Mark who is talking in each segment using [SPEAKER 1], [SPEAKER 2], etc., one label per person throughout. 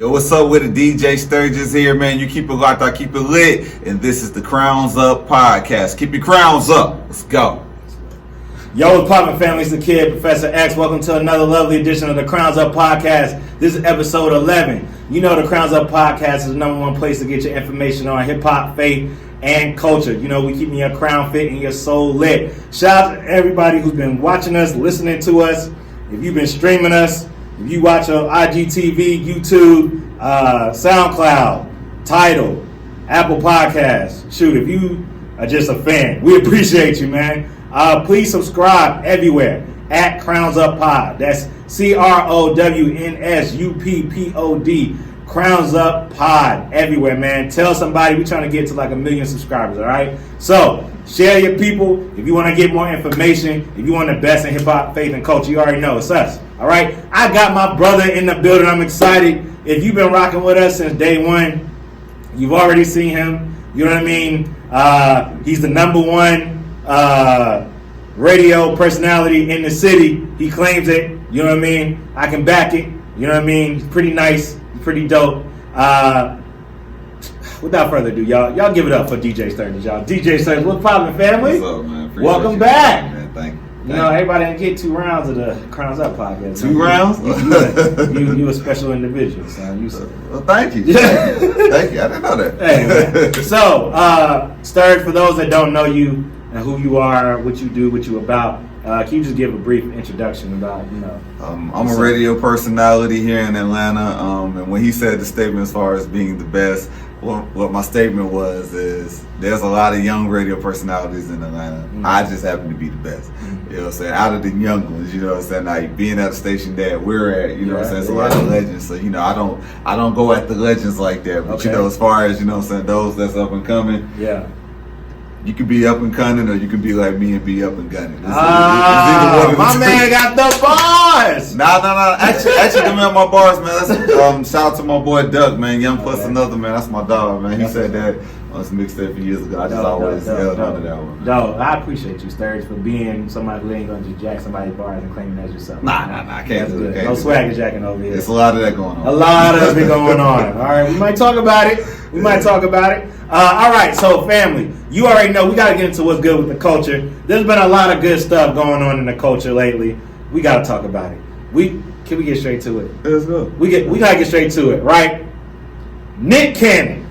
[SPEAKER 1] Yo, what's up with the DJ Sturgis here, man? You keep it locked, I keep it lit. And this is the Crowns Up Podcast. Keep your crowns up. Let's go.
[SPEAKER 2] Yo, what's poppin', family? It's the kid, Professor X. Welcome to another lovely edition of the Crowns Up Podcast. This is episode 11. You know the Crowns Up Podcast is the number one place to get your information on hip-hop, faith, and culture. You know, we keeping your crown fit and your soul lit. Shout out to everybody who's been watching us, listening to us. If you've been streaming us, if you watch on IGTV, YouTube, SoundCloud, Tidal, Apple Podcasts, shoot, if you are just a fan, we appreciate you, man. Please subscribe everywhere at Crowns Up Pod. That's CROWNSUPPOD. Crowns Up Pod everywhere, man. Tell somebody. We're trying to get to like 1 million subscribers, all right? So, share your people. If you want to get more information, if you want the best in hip-hop, faith, and culture, you already know it's us, all right? I got my brother in the building. I'm excited. If you've been rocking with us since day one, you've already seen him. You know what I mean? He's the number one radio personality in the city. He claims it. You know what I mean? I can back it. You know what I mean? He's pretty nice. Pretty dope. Without further ado, y'all give it up for DJ Sturgis, y'all. DJ Sturgis, what's poppin', family?
[SPEAKER 1] What's up, man? Appreciate
[SPEAKER 2] Welcome
[SPEAKER 1] you,
[SPEAKER 2] back.
[SPEAKER 1] Man. Thank you.
[SPEAKER 2] You know, everybody didn't get 2 rounds of the Crowns Up podcast.
[SPEAKER 1] Two rounds?
[SPEAKER 2] You a special individual, son.
[SPEAKER 1] Well, thank you. Thank you. I didn't know that.
[SPEAKER 2] Hey, man. So, Sturgis, for those that don't know you and who you are, what you do, what you about, can you just give a brief introduction about, you know?
[SPEAKER 1] I'm a radio personality here in Atlanta, and when he said the statement as far as being the best, what my statement was is there's a lot of young radio personalities in Atlanta. Mm-hmm. I just happen to be the best. Mm-hmm. You know what I'm saying? Out of the young ones, you know what I'm saying? Like being at a station that we're at, you know what I'm saying? It's a lot of legends. So, you know, I don't go at the legends like that. But you know, as far as, you know what I'm saying, those that's up and coming, you can be up and coming, or you can be like me and be up and gunning.
[SPEAKER 2] My man got the bars.
[SPEAKER 1] Nah. Actually, give me up my bars, man. That's shout out to my boy Duck, man. Young plus another, man. That's my dog, man. He said that on some mixtape a few years ago. I just always held on to that one.
[SPEAKER 2] Dog, I appreciate you, Sturgis, for being somebody who ain't gonna just jack somebody's bars and claim it as yourself.
[SPEAKER 1] Nah. I can't do it.
[SPEAKER 2] No swagger jacking over here.
[SPEAKER 1] There's a lot of that going on.
[SPEAKER 2] A lot of it going on. All right, we might talk about it. All right, so family, you already know we got to get into what's good with the culture. There's been a lot of good stuff going on in the culture lately. We got to talk about it. Can we get straight to it?
[SPEAKER 1] Let's go.
[SPEAKER 2] We got to get straight to it, right? Nick Cannon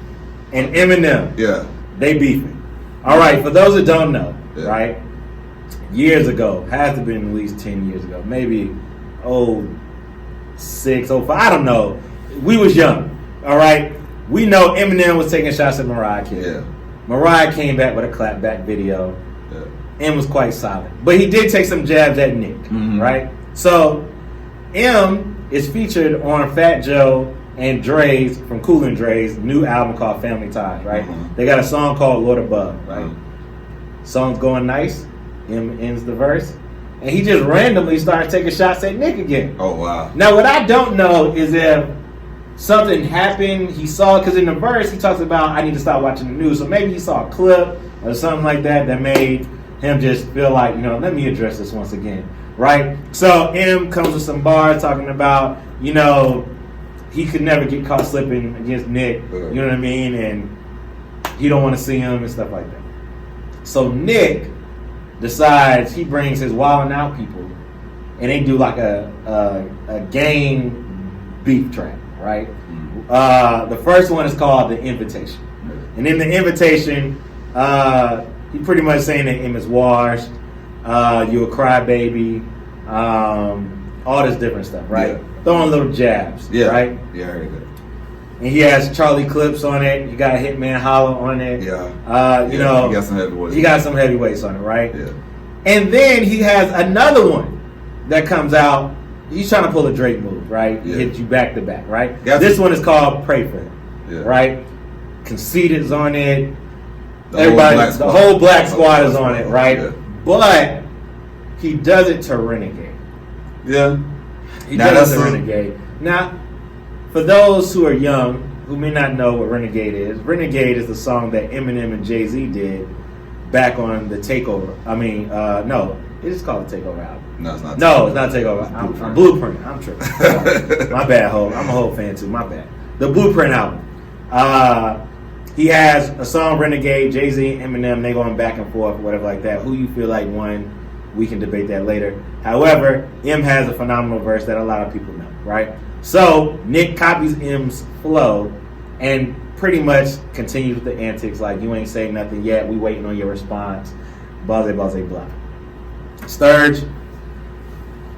[SPEAKER 2] and Eminem.
[SPEAKER 1] Yeah.
[SPEAKER 2] They beefing. All right, for those that don't know, right? Years ago, has to been at least 10 years ago, maybe 06, 05, I don't know. We was young, all right? We know Eminem was taking shots at Mariah Carey.
[SPEAKER 1] Yeah.
[SPEAKER 2] Mariah came back with a clapback video and was quite solid. But he did take some jabs at Nick, right? So, M is featured on Fat Joe and Dre's, from Cool and Dre's, new album called Family Ties, right? They got a song called Lord Above, right? Song's going nice. M ends the verse. And he just randomly starts taking shots at Nick again.
[SPEAKER 1] Oh, wow.
[SPEAKER 2] Now, what I don't know is if something happened, he saw, because in the verse he talks about, I need to stop watching the news. So maybe he saw a clip or something like that made him just feel like, you know, let me address this once again, right? So M comes with some bars talking about, you know, he could never get caught slipping against Nick, you know what I mean? And he don't want to see him and stuff like that. So Nick decides he brings his Wildin' Out people and they do like a gang beef track. Right? The first one is called The Invitation. And in The Invitation, he pretty much saying that M is washed, you a crybaby, all this different stuff, right? Throwing little jabs, right?
[SPEAKER 1] Yeah, I heard that.
[SPEAKER 2] And he has Charlie Clips on it. You got Hitman Holla on it.
[SPEAKER 1] You
[SPEAKER 2] know,
[SPEAKER 1] he got some heavyweights.
[SPEAKER 2] He got some heavyweights on it, right?
[SPEAKER 1] Yeah.
[SPEAKER 2] And then he has another one that comes out. He's trying to pull a Drake move, right? He hits you back to back, right? This one is called Pray For Him, right? Conceited's on it. The whole Black Squad is on it, right? Yeah. But he does it to Renegade.
[SPEAKER 1] Yeah.
[SPEAKER 2] He does it to Renegade. Now, for those who are young, who may not know what Renegade is the song that Eminem and Jay-Z did back on the Takeover. No, it is called the Takeover album.
[SPEAKER 1] No, it's not.
[SPEAKER 2] No, it's not Takeover. I'm Blueprint. I'm tripping. My bad, Ho. I'm a Ho fan too. My bad. the Blueprint album. He has a song, Renegade, Jay-Z, Eminem, they going back and forth, whatever like that. Who you feel like won? We can debate that later. However, M has a phenomenal verse that a lot of people know, right? So Nick copies M's flow and pretty much continues with the antics like, you ain't saying nothing yet, we waiting on your response, blah, blah. Sturge,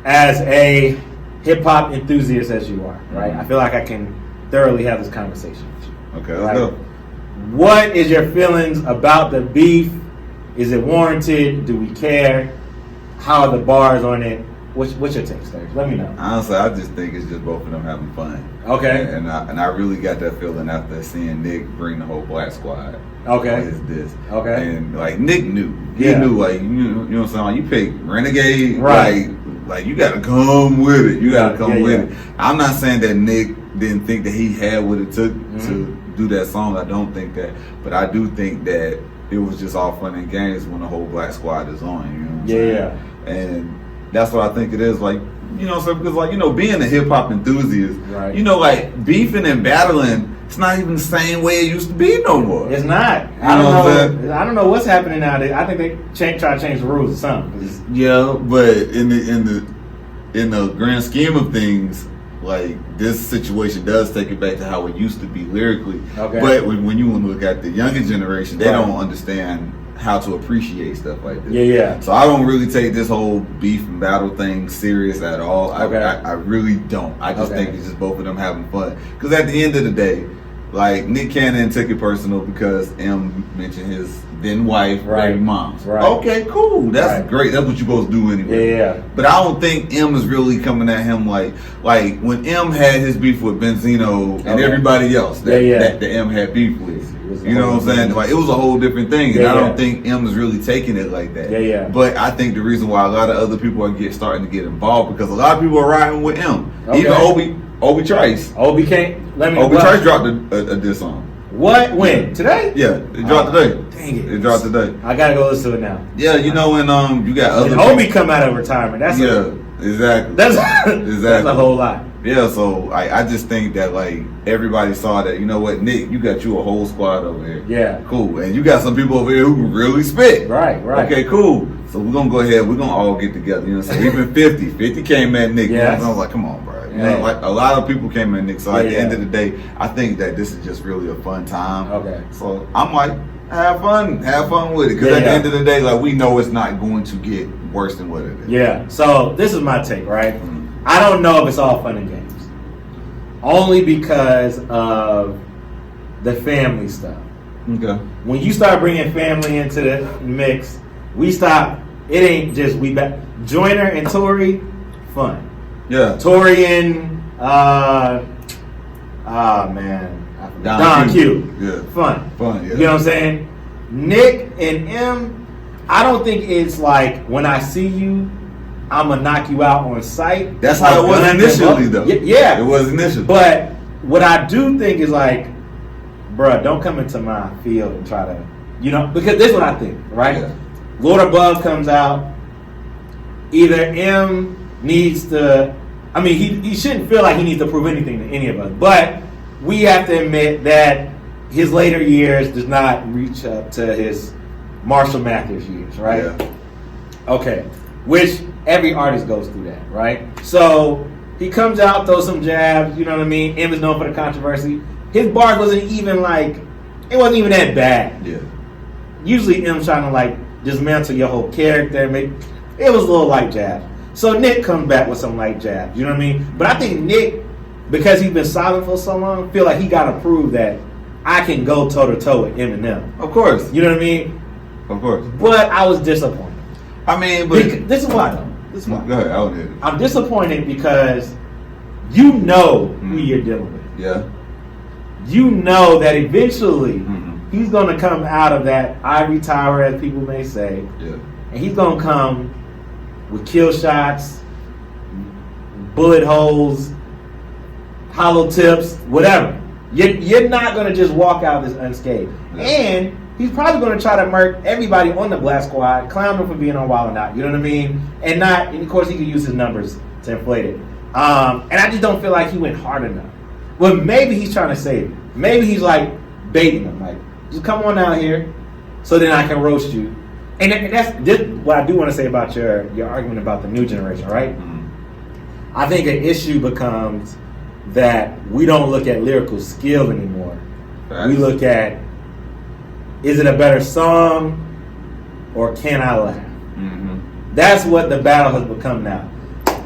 [SPEAKER 2] as a hip-hop enthusiast as you are, right? I feel like I can thoroughly have this conversation with you.
[SPEAKER 1] Okay, let's go.
[SPEAKER 2] What is your feelings about the beef? Is it warranted? Do we care? How are the bars on it? What's your take, Sturge? Let me know.
[SPEAKER 1] Honestly, I just think it's just both of them having fun.
[SPEAKER 2] Okay.
[SPEAKER 1] And I really got that feeling after seeing Nick bring the whole Black Squad.
[SPEAKER 2] Okay.
[SPEAKER 1] Is this.
[SPEAKER 2] Okay.
[SPEAKER 1] And like Nick knew. He knew, like, you know what I'm saying? Like, you pick Renegade,
[SPEAKER 2] right.
[SPEAKER 1] Like you gotta come with it. You gotta come with it. I'm not saying that Nick didn't think that he had what it took to do that song. I don't think that. But I do think that it was just all fun and games when the whole Black Squad is on. You know what I'm saying? And that's what I think it is. Like, you know, so because like, you know, being a hip hop enthusiast,
[SPEAKER 2] right.
[SPEAKER 1] You know, like beefing and battling, it's not even the same way it used to be no more.
[SPEAKER 2] It's not.
[SPEAKER 1] I
[SPEAKER 2] don't know what's happening nowadays. I think they try to change the rules or something.
[SPEAKER 1] Yeah, but in the grand scheme of things, like this situation does take it back to how it used to be lyrically.
[SPEAKER 2] Okay.
[SPEAKER 1] But when you want to look at the younger generation, they don't understand how to appreciate stuff like this.
[SPEAKER 2] Yeah.
[SPEAKER 1] So I don't really take this whole beef and battle thing serious at all.
[SPEAKER 2] Okay.
[SPEAKER 1] I really don't. I just think it's just both of them having fun. Because at the end of the day, like Nick Cannon took it personal because M mentioned his then wife, baby moms.
[SPEAKER 2] Right.
[SPEAKER 1] Okay, cool. That's great. That's what you're supposed to do anyway.
[SPEAKER 2] Yeah.
[SPEAKER 1] But I don't think M is really coming at him like when M had his beef with Benzino and everybody else that the M had beef with. You know what I'm saying? Like it was a whole different thing, and I don't think M is really taking it like that.
[SPEAKER 2] Yeah.
[SPEAKER 1] But I think the reason why a lot of other people are starting to get involved because a lot of people are riding with M.
[SPEAKER 2] Okay.
[SPEAKER 1] Even Obi Trice.
[SPEAKER 2] Obi
[SPEAKER 1] Trice dropped a diss song.
[SPEAKER 2] What? When? Today?
[SPEAKER 1] Yeah, it dropped today.
[SPEAKER 2] Dang it!
[SPEAKER 1] It dropped today.
[SPEAKER 2] I gotta go listen to it now.
[SPEAKER 1] Yeah, you know when you got other.
[SPEAKER 2] When Obi come out of retirement, that's
[SPEAKER 1] exactly.
[SPEAKER 2] That's
[SPEAKER 1] exactly.
[SPEAKER 2] That's a whole lot.
[SPEAKER 1] Yeah, so I just think that like everybody saw that, you know what, Nick, you got you a whole squad over here.
[SPEAKER 2] Yeah.
[SPEAKER 1] Cool. And you got some people over here who can really spit.
[SPEAKER 2] Right.
[SPEAKER 1] Okay, cool. So we're gonna go ahead, we're gonna all get together. You know what I'm saying? Even 50 came at Nick.
[SPEAKER 2] Yes.
[SPEAKER 1] And I was like, come on, bro. You know, like a lot of people came at Nick. So at the end of the day, I think that this is just really a fun time.
[SPEAKER 2] Okay.
[SPEAKER 1] So I'm like, have fun with it. Because at the end of the day, like we know it's not going to get worse than what it is.
[SPEAKER 2] Yeah. So this is my take, right? I don't know if it's all fun and games. Only because of the family stuff.
[SPEAKER 1] Okay.
[SPEAKER 2] When you start bringing family into the mix, we stop. It ain't just we back. Joyner and Tori, fun.
[SPEAKER 1] Yeah.
[SPEAKER 2] Tori and Don Q.
[SPEAKER 1] Yeah.
[SPEAKER 2] Fun.
[SPEAKER 1] Yeah.
[SPEAKER 2] You know what I'm saying? Nick and M, I don't think it's like when I see you, I'm gonna knock you out on sight.
[SPEAKER 1] That's how it was initially, though.
[SPEAKER 2] Yeah,
[SPEAKER 1] it was initially.
[SPEAKER 2] But what I do think is like, bruh, don't come into my field and try to, because this is what I think, right?
[SPEAKER 1] Yeah.
[SPEAKER 2] Lord Above comes out. Either M needs to, he shouldn't feel like he needs to prove anything to any of us, but we have to admit that his later years does not reach up to his Marshall Mathers years, right?
[SPEAKER 1] Yeah.
[SPEAKER 2] Okay, which every artist goes through that, right? So he comes out, throws some jabs, you know what I mean? M is known for the controversy. His bars wasn't even it wasn't even that bad.
[SPEAKER 1] Yeah.
[SPEAKER 2] Usually M's trying to dismantle your whole character. It was a little light jab. So Nick comes back with some light jabs, you know what I mean? But I think Nick, because he's been silent for so long, feel like he got to prove that I can go toe-to-toe with Eminem.
[SPEAKER 1] Of course.
[SPEAKER 2] You know what I mean?
[SPEAKER 1] Of course.
[SPEAKER 2] But I was disappointed.
[SPEAKER 1] But
[SPEAKER 2] this is why, though. This is why.
[SPEAKER 1] Go ahead. I'll hear it.
[SPEAKER 2] I'm disappointed because you know who you're dealing with.
[SPEAKER 1] Yeah.
[SPEAKER 2] You know that eventually he's going to come out of that ivory tower, as people may say.
[SPEAKER 1] Yeah.
[SPEAKER 2] And he's going to come with kill shots, bullet holes, hollow tips, whatever. You're not going to just walk out this unscathed. Yeah. And he's probably going to try to murk everybody on the Black Squad, clown them for being on Wild 'N Out. You know what I mean? And of course, he could use his numbers to inflate it. And I just don't feel like he went hard enough. Well, maybe he's trying to save it. Maybe he's like baiting them, like, just come on out here, so then I can roast you. And that's what I do want to say about your argument about the new generation, right? Mm-hmm. I think an issue becomes that we don't look at lyrical skill anymore. Right. We look at, is it a better song or can I laugh? Mm-hmm. That's what the battle has become now.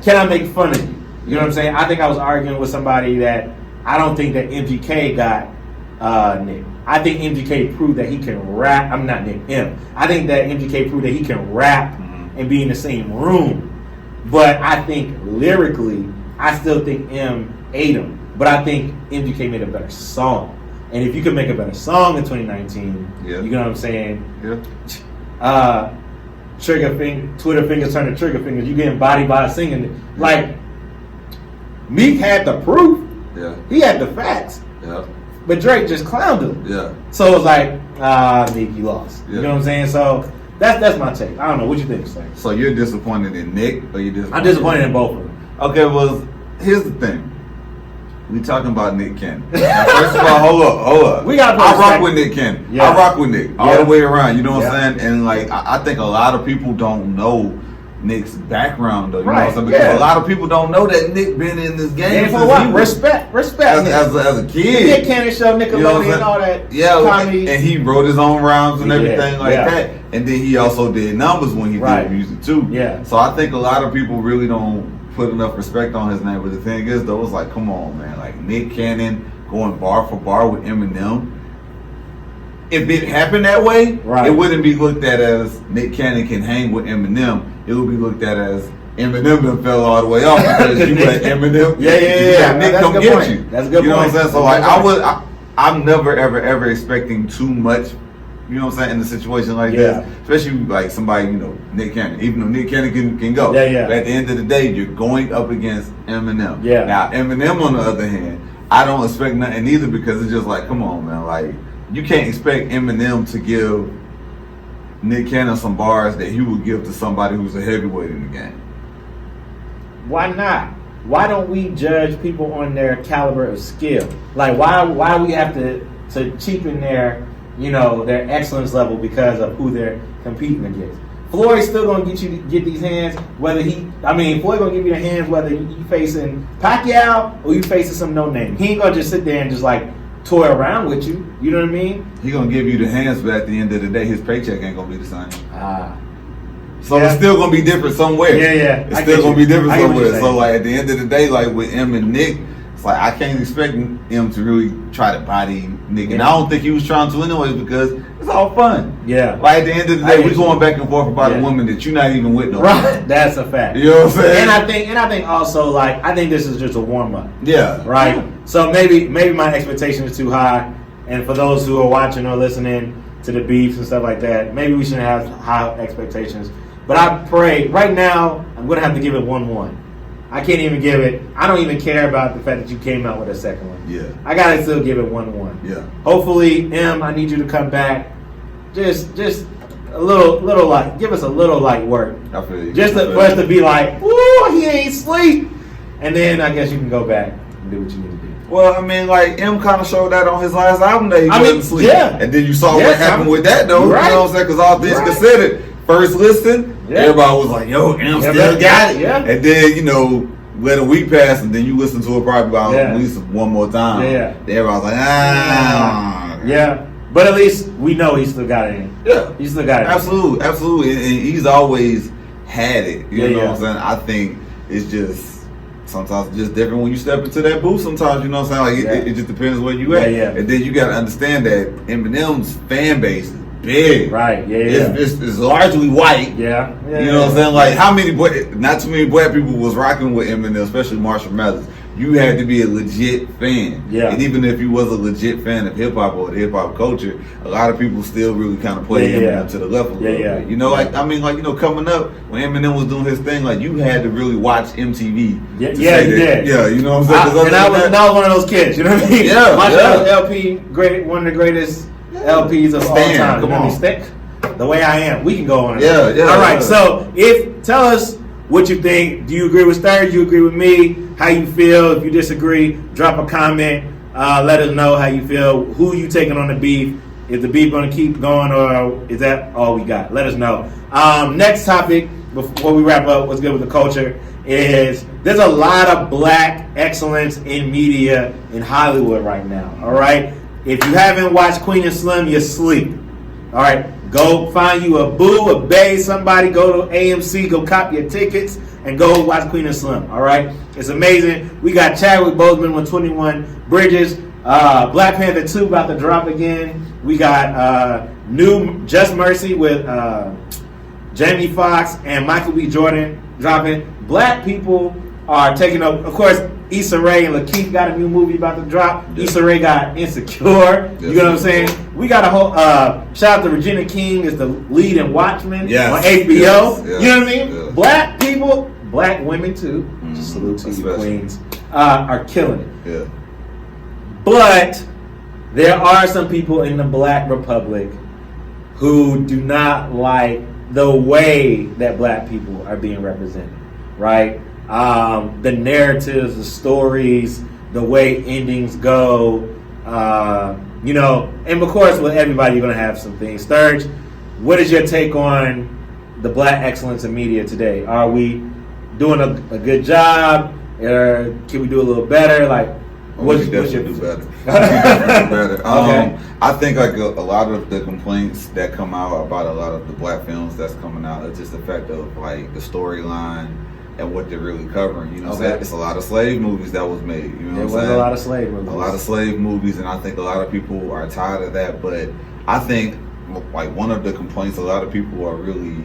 [SPEAKER 2] Can I make fun of you? You know what I'm saying? I think I was arguing with somebody that I don't think that MGK got Nick. I think MGK proved that he can rap. I'm not Nick, M. I think that MGK proved that he can rap and be in the same room. But I think lyrically, I still think M ate him. But I think MGK made a better song. And if you could make a better song in 2019, you know what I'm saying? Yeah. Twitter fingers turn to trigger fingers. You getting body by singing. Like, Meek had the proof. Yeah. He had the facts. Yeah. But Drake just clowned him. Yeah. So it was like, Meek, you lost. Yeah. You know what I'm saying? So that's my take. I don't know. What you think, Sir?
[SPEAKER 1] So you're disappointed in Nick, or you disappointed?
[SPEAKER 2] I'm disappointed in both of them.
[SPEAKER 1] Okay, well, here's the thing. We talking about Nick Cannon. Now, first of all, hold up. I rock with Nick Cannon. Yeah. I rock with Nick all the way around. You know what I'm saying? And like, I think a lot of people don't know Nick's background, though. You know what I'm saying? Because a lot of people don't know that Nick been in this game
[SPEAKER 2] for what? Respect.
[SPEAKER 1] As a kid.
[SPEAKER 2] Nick Cannon show, Nickelodeon, and all that.
[SPEAKER 1] Yeah, comedy. And he wrote his own rhymes and everything like that. And then he also did numbers when he did music too. Yeah. So I think a lot of people really don't put enough respect on his name. But the thing is, though, it's like, come on, man. Like, Nick Cannon going bar for bar with Eminem. If it happened that way, it wouldn't be looked at as Nick Cannon can hang with Eminem. It would be looked at as Eminem done fell all the way off because you let Eminem, Nick come get you. That's a good point. You know what I'm saying? So like, I'm never ever expecting too much. You know what I'm saying, in a situation like this, especially like somebody, you know, Nick Cannon. Even though Nick Cannon can go, but at the end of the day, you're going up against Eminem. Yeah. Now Eminem, on the other hand, I don't expect nothing either, because it's just like, come on, man, like, you can't expect Eminem to give Nick Cannon some bars that he would give to somebody who's a heavyweight in the game.
[SPEAKER 2] Why not? Why don't we judge people on their caliber of skill? Like, why we have to cheapen their, you know, their excellence level because of who they're competing against? Floyd's still gonna get these hands whether Floyd gonna give you the hands whether you facing Pacquiao or you facing some no name. He ain't gonna just sit there and just like toy around with you. You know what I mean?
[SPEAKER 1] He gonna give you the hands, but at the end of the day, his paycheck ain't gonna be the same. So it's still gonna be different somewhere. Yeah. It's still gonna be different somewhere. So like, at the end of the day, like with M and Nick, it's like, I can't expect him to really try to body Nick, and I don't think he was trying to anyways, because it's all fun. Yeah. Like, at the end of the day, we going back and forth about a woman that you're not even with no more.
[SPEAKER 2] Right. That's a fact.
[SPEAKER 1] You know what I'm saying?
[SPEAKER 2] And I think also, like, I think this is just a warm up.
[SPEAKER 1] Yeah.
[SPEAKER 2] Right. Yeah. So maybe my expectation is too high, and for those who are watching or listening to the beefs and stuff like that, maybe we shouldn't have high expectations. But I pray right now, I'm gonna have to give it 1-1. I can't even give it. I don't even care about the fact that you came out with a second one. Yeah. I gotta still give it 1-1. Yeah. Hopefully, M, I need you to come back. Just a little light. Give us a little light work.
[SPEAKER 1] I feel you.
[SPEAKER 2] Just for us to be like, ooh, he ain't sleep. And then I guess you can go back and do what you need to do.
[SPEAKER 1] Well, I mean, like, M kind of showed that on his last album that he wasn't sleep. Yeah. And then you saw what happened with that, though. Right. You know what I'm saying? Because all things considered, first listen, everybody was like, yo, M still got it. Yeah. And then, you know, let a week pass, and then you listen to it probably about at least one more time. Yeah. Everybody was like,
[SPEAKER 2] Yeah. But at least we know he still got it in. Yeah. He still got it.
[SPEAKER 1] Absolutely. And he's always had it. You know what I'm saying? I think it's just, sometimes it's just different when you step into that booth. Sometimes, you know what I'm saying? Like, it just depends where you at. Yeah. And then you got to understand that Eminem's fan base is big. Right. Yeah. It's largely white. Yeah. You know what I'm saying? Like, how many not too many black people was rocking with Eminem, especially Marshall Mathers. You had to be a legit fan. Yeah. And even if you was a legit fan of hip hop or the hip hop culture, a lot of people still really kind of play Eminem to the level a little bit. You know, like, I mean, like, you know, coming up when Eminem was doing his thing, like, you had to really watch MTV.
[SPEAKER 2] Yeah, you did.
[SPEAKER 1] Yeah, you know what I'm saying?
[SPEAKER 2] And I was one of those kids. You know what I mean? Yeah. My LP, one of the greatest LPs of all time. Come on. Stick The Way I Am. We can go on.
[SPEAKER 1] Yeah.
[SPEAKER 2] All right. So tell us what you think. Do you agree with Sturge? Do you agree with me? how you feel. If you disagree, drop a comment. Let us know how you feel. Who you taking on the beef? Is the beef going to keep going, or is that all we got? Let us know. Next topic, before we wrap up, what's good with the culture, is there's a lot of black excellence in media in Hollywood right now. All right? If you haven't watched Queen and Slim, you're asleep. All right? Go find you a boo, a bae, somebody. Go to AMC, go cop your tickets, and go watch Queen and Slim. All right? It's amazing. We got Chadwick Boseman with 21 Bridges. Black Panther 2 about to drop again. We got new Just Mercy with Jamie Foxx and Michael B. Jordan dropping. Black people are taking up. Of course, Issa Rae and Lakeith got a new movie about to drop.
[SPEAKER 1] Yes.
[SPEAKER 2] Issa Rae got Insecure.
[SPEAKER 1] Yes.
[SPEAKER 2] You know what I'm saying? We got a whole shout out to Regina King is the lead in Watchmen on HBO.
[SPEAKER 1] Yes.
[SPEAKER 2] You know what I mean?
[SPEAKER 1] Yes.
[SPEAKER 2] Black people, black women too. Salute to you, queens. Are killing it.
[SPEAKER 1] Yeah.
[SPEAKER 2] But there are some people in the Black Republic who do not like the way that black people are being represented, right? The narratives, the stories, the way endings go, you know, and of course with everybody you're going to have some things. Sturge, what is your take on the black excellence in media today? Are we doing a good job, or can we do a little better? Like,
[SPEAKER 1] We definitely do better. Okay. I think like a lot of the complaints that come out about a lot of the black films that's coming out is just the fact of like the storyline and what they're really covering. You know what I'm saying? It's a lot of slave movies that was made. You know what I'm saying?
[SPEAKER 2] There was a lot of slave movies.
[SPEAKER 1] A lot of slave movies, and I think a lot of people are tired of that. But I think like one of the complaints a lot of people are really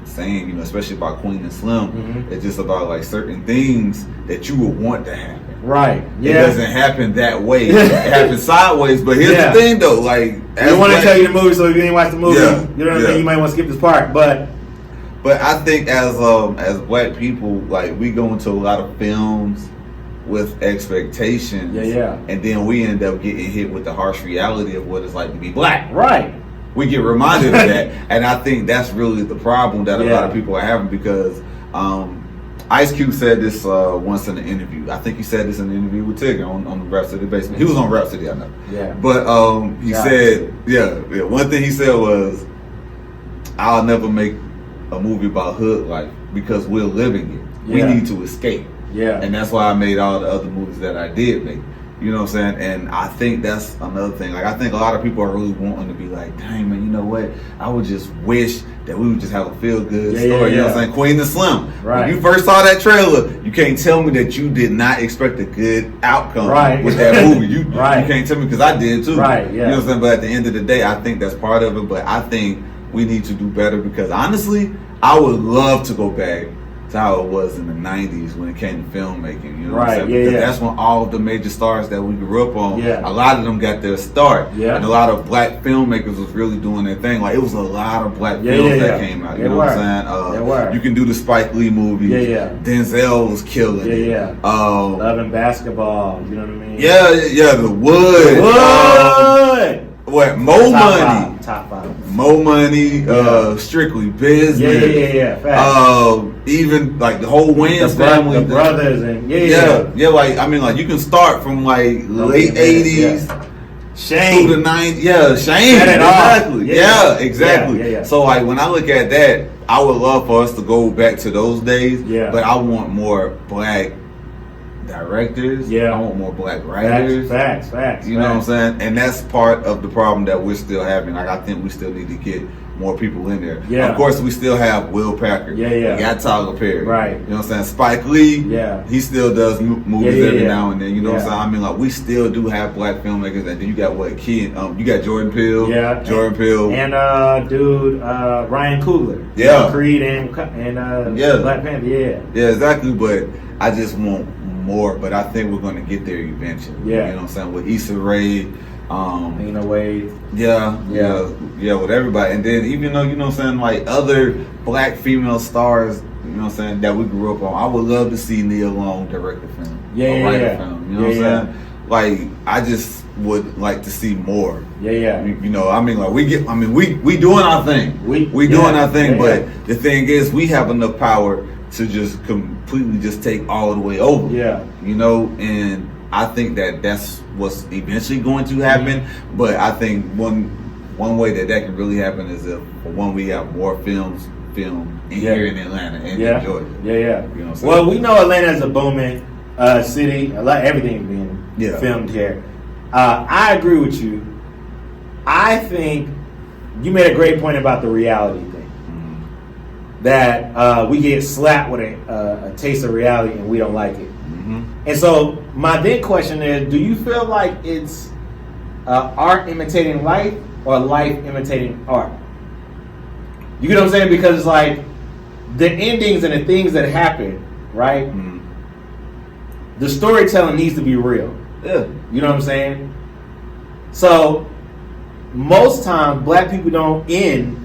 [SPEAKER 1] saying, you know, especially about Queen and Slim, it's just about like certain things that you would want to happen.
[SPEAKER 2] Right. Yeah.
[SPEAKER 1] It doesn't happen that way. It happens sideways. But here's the thing, though. Like,
[SPEAKER 2] I don't want to tell you the movie, so if you didn't watch the movie, you know what I mean. You might want to skip this part. But
[SPEAKER 1] I think as black people, like we go into a lot of films with expectations. And then we end up getting hit with the harsh reality of what it's like to be black.
[SPEAKER 2] Right.
[SPEAKER 1] We get reminded of that, and I think that's really the problem that a lot of people are having because. Ice Cube said this once in an interview. I think he said this in an interview with Tigger on the Rap City Basement. He was on Rap City, I know.
[SPEAKER 2] Yeah.
[SPEAKER 1] But he said, one thing he said was, I'll never make a movie about hood life because we're living it. We need to escape.
[SPEAKER 2] Yeah.
[SPEAKER 1] And that's why I made all the other movies that I did make. You know what I'm saying? And I think that's another thing. Like, I think a lot of people are really wanting to be like, dang, man, you know what? I would just wish that we would just have a feel-good story. You know what I'm saying? Queen and Slim.
[SPEAKER 2] Right.
[SPEAKER 1] When you first saw that trailer, you can't tell me that you did not expect a good outcome with that movie. You can't tell me because I did too.
[SPEAKER 2] Right,
[SPEAKER 1] You know what I'm saying? But at the end of the day, I think that's part of it. But I think we need to do better because honestly, I would love to go back to how it was in the 90s when it came to filmmaking, you know what I'm saying? Because that's when all of the major stars that we grew up on, a lot of them got their start. And a lot of black filmmakers was really doing their thing. Like, it was a lot of black films that came out, you know what I'm saying? You can do the Spike Lee movies. Denzel was killing it.
[SPEAKER 2] Love and Basketball, you know what I mean?
[SPEAKER 1] The Wood. What? Mo Money.
[SPEAKER 2] Top five.
[SPEAKER 1] Mo Money, Strictly Business. Even like the whole Wayans family,
[SPEAKER 2] the brothers, and
[SPEAKER 1] like I mean, like you can start from like late '80s,
[SPEAKER 2] Shane
[SPEAKER 1] to the '90s, Shane, exactly, So like when I look at that, I would love for us to go back to those days, but I want more black directors. I want more black writers.
[SPEAKER 2] Facts.
[SPEAKER 1] You know what I'm saying? And that's part of the problem that we're still having. Like I think we still need to get more people in there. Of course, we still have Will Packer. We got Tyler Perry. You know what I'm saying? Spike Lee. He still does movies every now and then. You know what I'm saying? I mean, like we still do have black filmmakers, and then you got you got Jordan Peele. Jordan Peele.
[SPEAKER 2] And Ryan Coogler. Creed and Black Panther.
[SPEAKER 1] Yeah, exactly. But I just want more. But I think we're going to get there eventually. You know what I'm saying? With Issa Rae.
[SPEAKER 2] Wade.
[SPEAKER 1] With everybody. And then even though, you know what I'm saying, like other black female stars, you know what I'm saying, that we grew up on, I would love to see Nia Long direct a film. Write a film. You know what I'm saying? Like I just would like to see more. You know, I mean like we doing our thing. We doing our thing, but the thing is we have enough power to just completely just take all the way over.
[SPEAKER 2] Yeah.
[SPEAKER 1] You know, and I think that that's what's eventually going to happen.
[SPEAKER 2] Mm-hmm.
[SPEAKER 1] But I think one way that can really happen is if, for one, we have more filmed here in Atlanta and in Georgia.
[SPEAKER 2] Yeah.
[SPEAKER 1] You know what I'm saying?
[SPEAKER 2] Well, we know Atlanta is a booming city. Everything being filmed here. I agree with you. I think you made a great point about the reality thing. That we get slapped with a taste of reality and we don't like it. And so my then question is, do you feel like it's art imitating life or life imitating art? You get what I'm saying? Because it's like the endings and the things that happen, right? The storytelling needs to be real.
[SPEAKER 1] Yeah.
[SPEAKER 2] You know what I'm saying? So most times black people don't end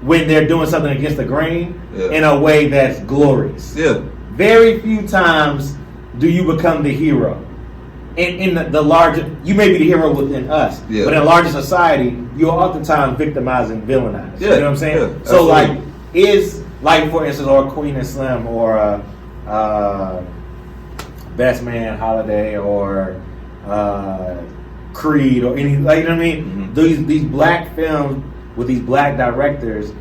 [SPEAKER 2] when they're doing something against the grain in a way that's glorious.
[SPEAKER 1] Yeah.
[SPEAKER 2] Very few times do you become the hero. In the larger, you may be the hero within us, but in a larger society, you're oftentimes victimized and villainized. You know what I'm saying?
[SPEAKER 1] Yeah,
[SPEAKER 2] so like for instance, or Queen and Slim, or Best Man Holiday, or Creed, or any, like, you know what I mean? These black films with these black directors,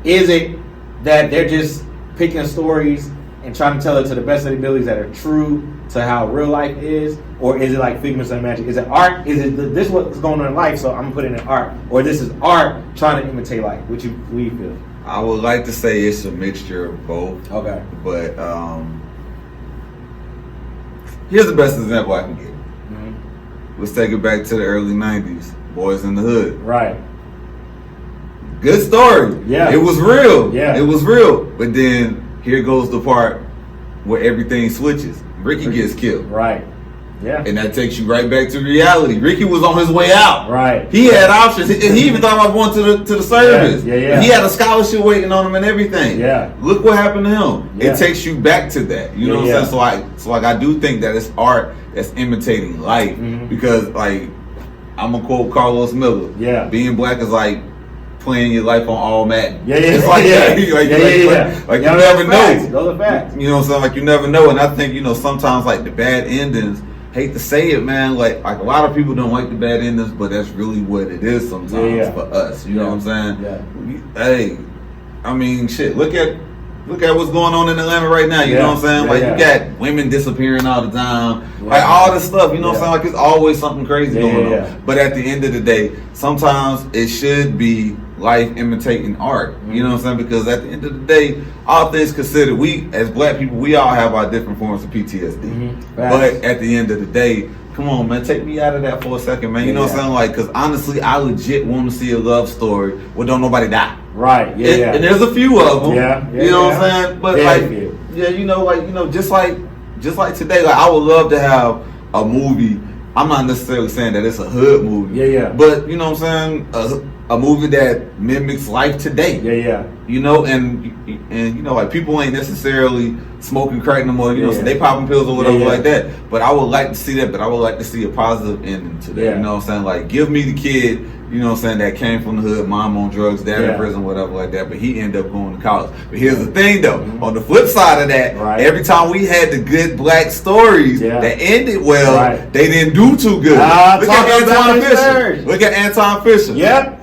[SPEAKER 2] is it that they're just picking stories and trying to tell it to the best of their abilities that are true to how real life is, or is it like figments of magic? Is it art? Is it this is what's going on in life, so I'm gonna put it in art, or this is art trying to imitate life? What do you feel?
[SPEAKER 1] I would like to say it's a mixture of both.
[SPEAKER 2] Okay.
[SPEAKER 1] But here's the best example I can give. Let's take it back to the early '90s. Boys in the Hood.
[SPEAKER 2] Right.
[SPEAKER 1] Good story.
[SPEAKER 2] Yeah.
[SPEAKER 1] It was real.
[SPEAKER 2] Yeah.
[SPEAKER 1] It was real. But then here goes the part where everything switches. Ricky gets killed.
[SPEAKER 2] Right. Yeah.
[SPEAKER 1] And that takes you right back to reality. Ricky was on his way out. Right. He had options. He even thought about going to the service.
[SPEAKER 2] Yeah.
[SPEAKER 1] He had a scholarship waiting on him and everything.
[SPEAKER 2] Yeah.
[SPEAKER 1] Look what happened to him.
[SPEAKER 2] Yeah.
[SPEAKER 1] It takes you back to that. You know what I'm saying? So I do think that it's art that's imitating life. Because, like, I'm gonna quote Carlos Miller. Yeah. Being black is like playing your life on all Madden. It's like that. Like you never know.
[SPEAKER 2] Those are facts.
[SPEAKER 1] You know what I'm saying? Like you never know. And I think, you know, sometimes like the bad endings, hate to say it, man, like a lot of people don't like the bad endings, but that's really what it is sometimes for us. You know what I'm saying? Yeah. Hey, I mean, shit, look at what's going on in Atlanta right now. You know what I'm saying? Like you got women disappearing all the time. Like all this stuff, you know what I'm saying? Like it's always something crazy going on. But at the end of the day, sometimes it should be life imitating art. You know what I'm saying? Because at the end of the day, all things considered, we as black people, we all have our different forms of PTSD. But at the end of the day, come on, man, take me out of that for a second, man. You know what I'm saying? Like, because honestly, I legit want to see a love story where don't nobody die. Right. And there's a few of them. You know what I'm saying? But just like today, like I would love to have a movie. I'm not necessarily saying that it's a hood movie. But you know what I'm saying? A movie that mimics life today. You know, and you know, like people ain't necessarily smoking crack no more. You know, so they popping pills or whatever like that. But I would like to see that. But I would like to see a positive ending to that. You know what I'm saying? Like, give me the kid. You know what I'm saying, that came from the hood, mom on drugs, dad in prison, whatever like that, but he ended up going to college. But here's the thing though, on the flip side of that, every time we had the good black stories that ended well, they didn't do too good. Look at Anton Fisher. Look at Anton Fisher.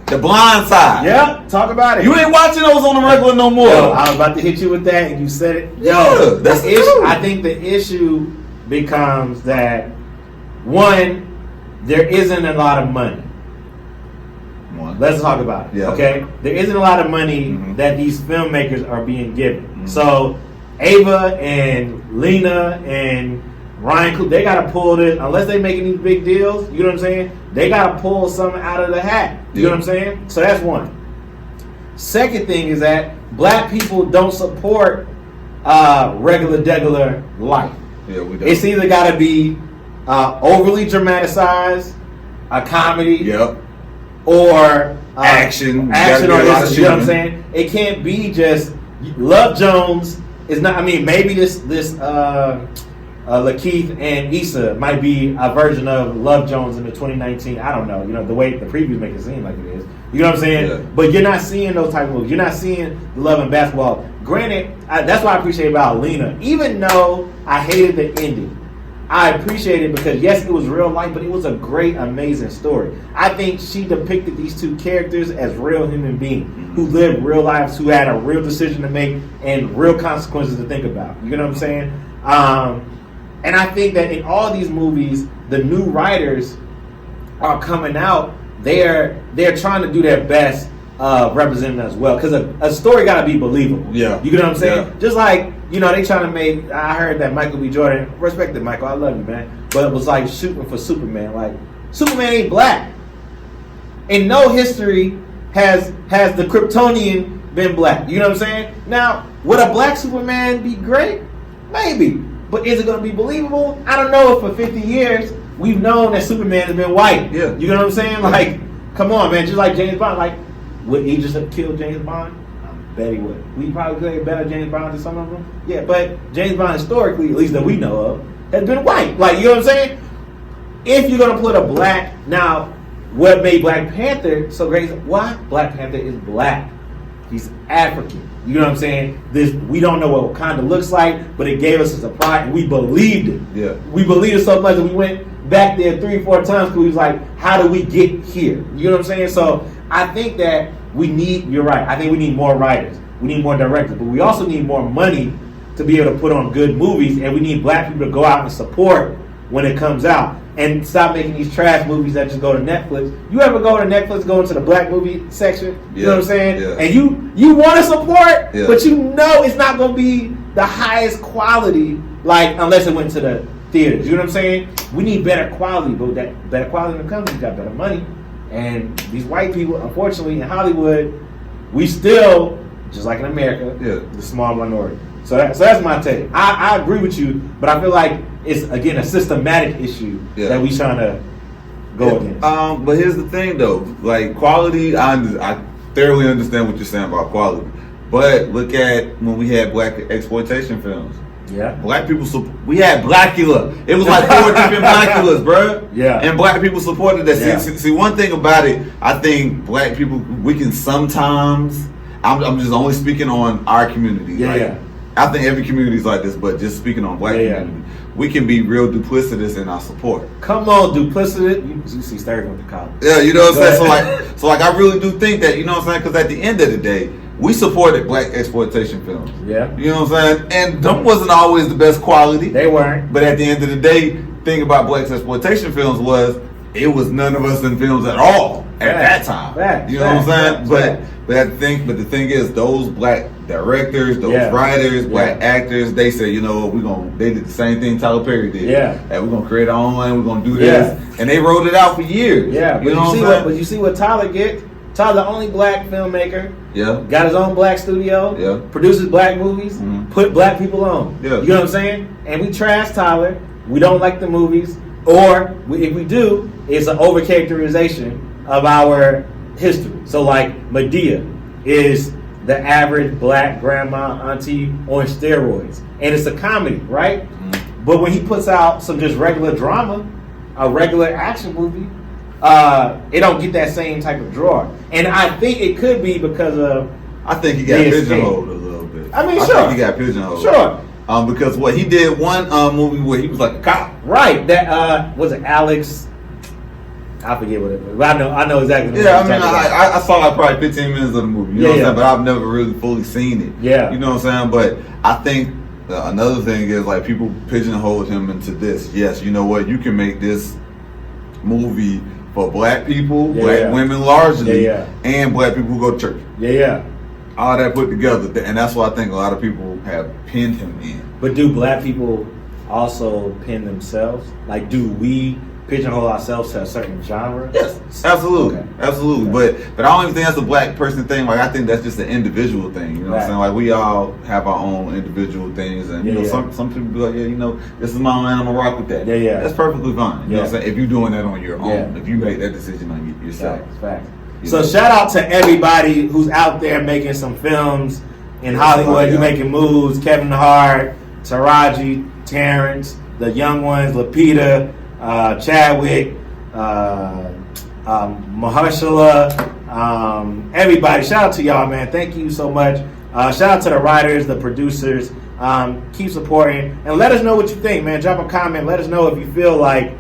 [SPEAKER 1] The Blind Side.
[SPEAKER 2] Talk about it.
[SPEAKER 1] You ain't watching those on the regular no more.
[SPEAKER 2] Yo, I was about to hit you with that and you said it.
[SPEAKER 1] That's the issue.
[SPEAKER 2] I think the issue becomes that, one, there isn't a lot of money. Let's talk about it. Okay, there isn't a lot of money that these filmmakers are being given. So Ava and Lena and Ryan, they got to pull this, unless they making these big deals. You know what I'm saying? They got to pull something out of the hat. You know what I'm saying? So that's one. Second thing is that black people don't support regular life. We don't. It's either got to be overly dramatized, a comedy. Or action, or this, you know what I'm saying? It can't be just Love Jones is not. I mean, maybe this Lakeith and Issa might be a version of Love Jones in the 2019. I don't know. You know, the way the previews make it seem like it is. You know what I'm saying? Yeah. But you're not seeing those type of movies. You're not seeing the love and basketball. Granted, that's what I appreciate about Lena. Even though I hated the ending, I appreciate it because, yes, it was real life, but it was a great, amazing story. I think she depicted these two characters as real human beings who lived real lives, who had a real decision to make and real consequences to think about. You know what I'm saying? And I think that in all these movies, the new writers are coming out. They're trying to do their best representing as well, because a story got to be believable.
[SPEAKER 1] Yeah,
[SPEAKER 2] you know what I'm saying?
[SPEAKER 1] Yeah.
[SPEAKER 2] Just like, you know, they trying to make. I heard that Michael B. Jordan, respect it, Michael, I love you, man, but it was like shooting for Superman. Like, Superman ain't black. In no history has the Kryptonian been black. You know what I'm saying? Now, would a black Superman be great? Maybe, but is it going to be believable? I don't know. If for 50 years we've known that Superman has been white.
[SPEAKER 1] Yeah,
[SPEAKER 2] you know what I'm saying? Like, come on, man. Just like James Bond. Like, would he just have killed James Bond? Bet he would. We probably could have better James Bond than some of them. Yeah, but James Bond historically, at least that we know of, has been white. Like, you know what I'm saying? If you're gonna put a black, now, what made Black Panther so great? Why? Black Panther is black. He's African. You know what I'm saying? We don't know what Wakanda looks like, but it gave us a surprise, and we believed it.
[SPEAKER 1] Yeah.
[SPEAKER 2] We believed it so much that we went back there 3-4 times because we was like, how do we get here? You know what I'm saying? So I think that you're right. I think we need more writers. We need more directors. But we also need more money to be able to put on good movies. And we need black people to go out and support when it comes out. And stop making these trash movies that just go to Netflix. You ever go to Netflix, go into the black movie section? You know what I'm saying?
[SPEAKER 1] Yeah.
[SPEAKER 2] And you want to support, but you know it's not going to be the highest quality, like, unless it went to the theaters. You know what I'm saying? We need better quality. But that better quality when it comes, we got better money. And these white people, unfortunately, in Hollywood, we still, just like in America, the small minority. So that's my take. I agree with you, but I feel like it's, again, a systematic issue that we trying to go against.
[SPEAKER 1] But here's the thing, though. Like, quality, I thoroughly understand what you're saying about quality. But look at when we had black exploitation films.
[SPEAKER 2] Yeah.
[SPEAKER 1] Black people, we had Blackula. It was like 4 different Blackulas, bro.
[SPEAKER 2] Yeah.
[SPEAKER 1] And black people supported that.
[SPEAKER 2] Yeah.
[SPEAKER 1] See, one thing about it, I think black people, we can sometimes, I'm just only speaking on our community.
[SPEAKER 2] Yeah,
[SPEAKER 1] like,
[SPEAKER 2] yeah.
[SPEAKER 1] I think every community is like this, but just speaking on black community, we can be real duplicitous in our support. Come on, duplicitous.
[SPEAKER 2] You see Sturgeon with the collar.
[SPEAKER 1] Yeah, you know what I'm saying? So I really do think that, you know what I'm saying? Because at the end of the day, we supported black exploitation films.
[SPEAKER 2] Yeah.
[SPEAKER 1] You know what I'm saying? And them wasn't always the best quality.
[SPEAKER 2] They weren't.
[SPEAKER 1] But at the end of the day, thing about black exploitation films was it was none of us in films at all at that time. You know what I'm saying? But the thing is, those black directors, those writers, black actors, they said, you know, they did the same thing Tyler Perry did.
[SPEAKER 2] Yeah.
[SPEAKER 1] And we're gonna create our own lane, we're gonna do this. And they wrote it out for years.
[SPEAKER 2] Yeah.
[SPEAKER 1] You know what I'm saying?
[SPEAKER 2] But you see what Tyler gets? Tyler, the only black filmmaker.
[SPEAKER 1] Yeah.
[SPEAKER 2] Got his own black studio.
[SPEAKER 1] Yeah.
[SPEAKER 2] Produces black movies. Mm-hmm. Put black people on.
[SPEAKER 1] Yeah.
[SPEAKER 2] You know what I'm saying? And we trash Tyler. We don't like the movies. Or if we do, it's an overcharacterization of our history. So like Medea is the average black grandma auntie on steroids. And it's a comedy, right? Mm-hmm. But when he puts out some just regular drama, a regular action movie, it don't get that same type of draw. And I think it could be because of,
[SPEAKER 1] I think he got pigeonholed a little bit.
[SPEAKER 2] I mean,
[SPEAKER 1] I think he got pigeonholed.
[SPEAKER 2] Sure.
[SPEAKER 1] Because what he did one movie where he was like a cop.
[SPEAKER 2] Right. That was it Alex? I forget what it was. But I know exactly.
[SPEAKER 1] Yeah, I mean, I saw like probably 15 minutes of the movie. You know what I'm saying? But I've never really fully seen it.
[SPEAKER 2] Yeah.
[SPEAKER 1] You know what I'm saying? But I think another thing is like people pigeonholed him into this. Yes, you know what? You can make this movie for black people, black women largely, and black people who go to church.
[SPEAKER 2] Yeah.
[SPEAKER 1] All that put together, and that's why I think a lot of people have pinned him in.
[SPEAKER 2] But do black people also pin themselves? Like, do we pigeonhole ourselves to a certain genre?
[SPEAKER 1] Yes, absolutely, absolutely.
[SPEAKER 2] Okay.
[SPEAKER 1] But I don't even think that's a black person thing. Like, I think that's just an individual thing. You know what I'm saying? Like, we all have our own individual things, and you know, some people be like, yeah, you know, this is my lane, I'm gonna rock with that.
[SPEAKER 2] Yeah.
[SPEAKER 1] That's perfectly fine. You know what I'm saying? If you're doing that on your own, if you make that decision on yourself.
[SPEAKER 2] Facts. So shout out to everybody who's out there making some films in Hollywood. You making moves, Kevin Hart, Taraji, Terrence, the young ones, Lapita, Chadwick, Mahershala, everybody. Shout out to y'all, man. Thank you so much. Shout out to the writers, the producers. Keep supporting and let us know what you think, man. Drop a comment. Let us know if you feel like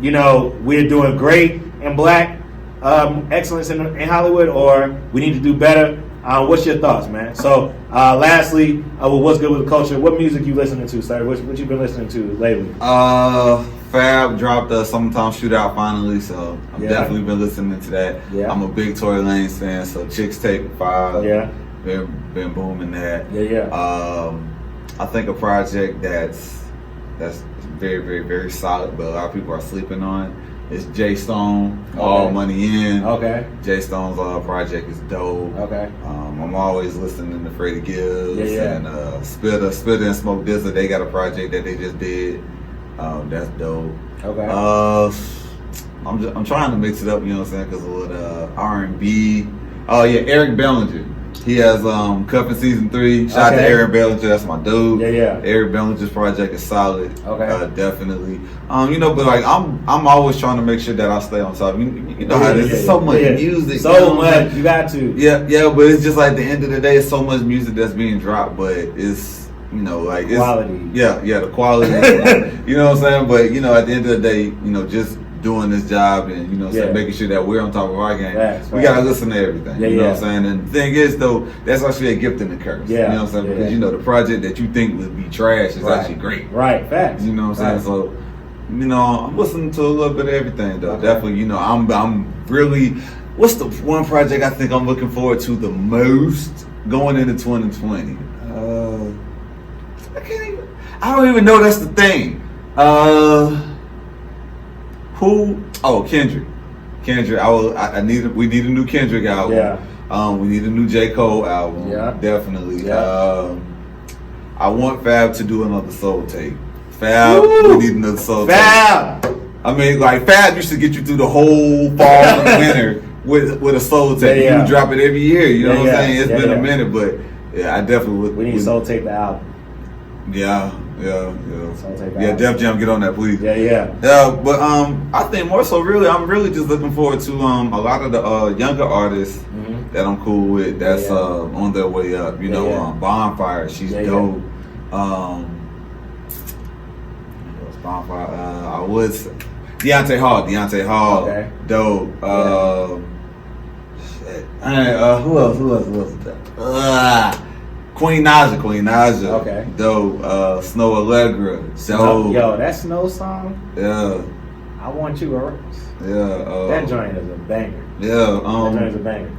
[SPEAKER 2] we're doing great in black excellence in Hollywood, or we need to do better. What's your thoughts, man? So, lastly, what's good with the culture? What music you listening to, sir? What you been listening to lately?
[SPEAKER 1] Fab dropped a Summertime Shootout finally, so I've definitely been listening to that. Yeah. I'm a big Tory Lanez fan, so Chicks Take 5. Yeah. Been booming that. I think a project that's very, very, very solid, but a lot of people are sleeping on. It's Jay Stone, All Money In. Okay. Jay Stone's project is dope. Okay. I'm always listening to Freddie Gibbs and Spitter and Smoke Dizza. They got a project that they just did. That's dope. Okay. I'm trying to mix it up, you know what I'm saying, because with R&B. Oh yeah, Eric Bellinger. He has Cuffin Season 3. Shout out to Eric Bellinger, that's my dude. Eric Bellinger's project is solid. Definitely. But like I'm always trying to make sure that I stay on top. You know how there's so much music.
[SPEAKER 2] So much, you got to.
[SPEAKER 1] Yeah, but it's just like at the end of the day, it's so much music that's being dropped, but it's it's
[SPEAKER 2] quality.
[SPEAKER 1] Yeah, the quality. You know what I'm saying? But at the end of the day, just doing this job and making sure that we're on top of our game. We gotta listen to everything. You know what I'm saying? And the thing is though, that's actually a gift and a curse. You know what I'm saying? Because the project that you think would be trash is actually great.
[SPEAKER 2] Right, facts.
[SPEAKER 1] You know what I'm saying? So I'm listening to a little bit of everything though. Definitely, I'm really, what's the one project I think I'm looking forward to the most going into 2020? I don't even know that's the thing. Who? Oh, Kendrick. We need a new Kendrick album. We need a new J. Cole album. Definitely. I want Fab to do another soul tape. Fab, we need another soul tape. I mean, like Fab used to get you through the whole fall and winter with a soul tape. You drop it every year. You know what I'm saying? It's been a minute, but I definitely would.
[SPEAKER 2] We need soul tape the album.
[SPEAKER 1] Yeah. Def Jam, get on that, please. But I think more so, really, I'm really just looking forward to a lot of the younger artists that I'm cool with. That's on their way up. Bonfire, she's dope. Bonfire. I was Deontay Hall. Dope. Who else? Queen Naja. Dope. Snow Allegra. Dope.
[SPEAKER 2] Yo, that Snow song.
[SPEAKER 1] Yeah.
[SPEAKER 2] I Want You a Rose.
[SPEAKER 1] Yeah.
[SPEAKER 2] That joint is a banger.
[SPEAKER 1] Yeah.
[SPEAKER 2] That joint is a banger.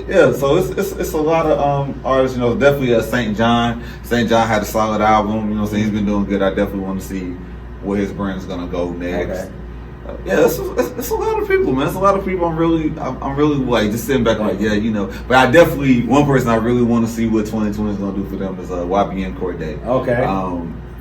[SPEAKER 1] Yeah. So it's a lot of artists. Definitely St. John. St. John had a solid album. So he's been doing good. I definitely want to see where his brand's gonna go next. It's a lot of people, man. It's a lot of people. I'm really like just sitting back like, But I definitely, one person I really want to see what 2020 is gonna do for them is YBN Cordae.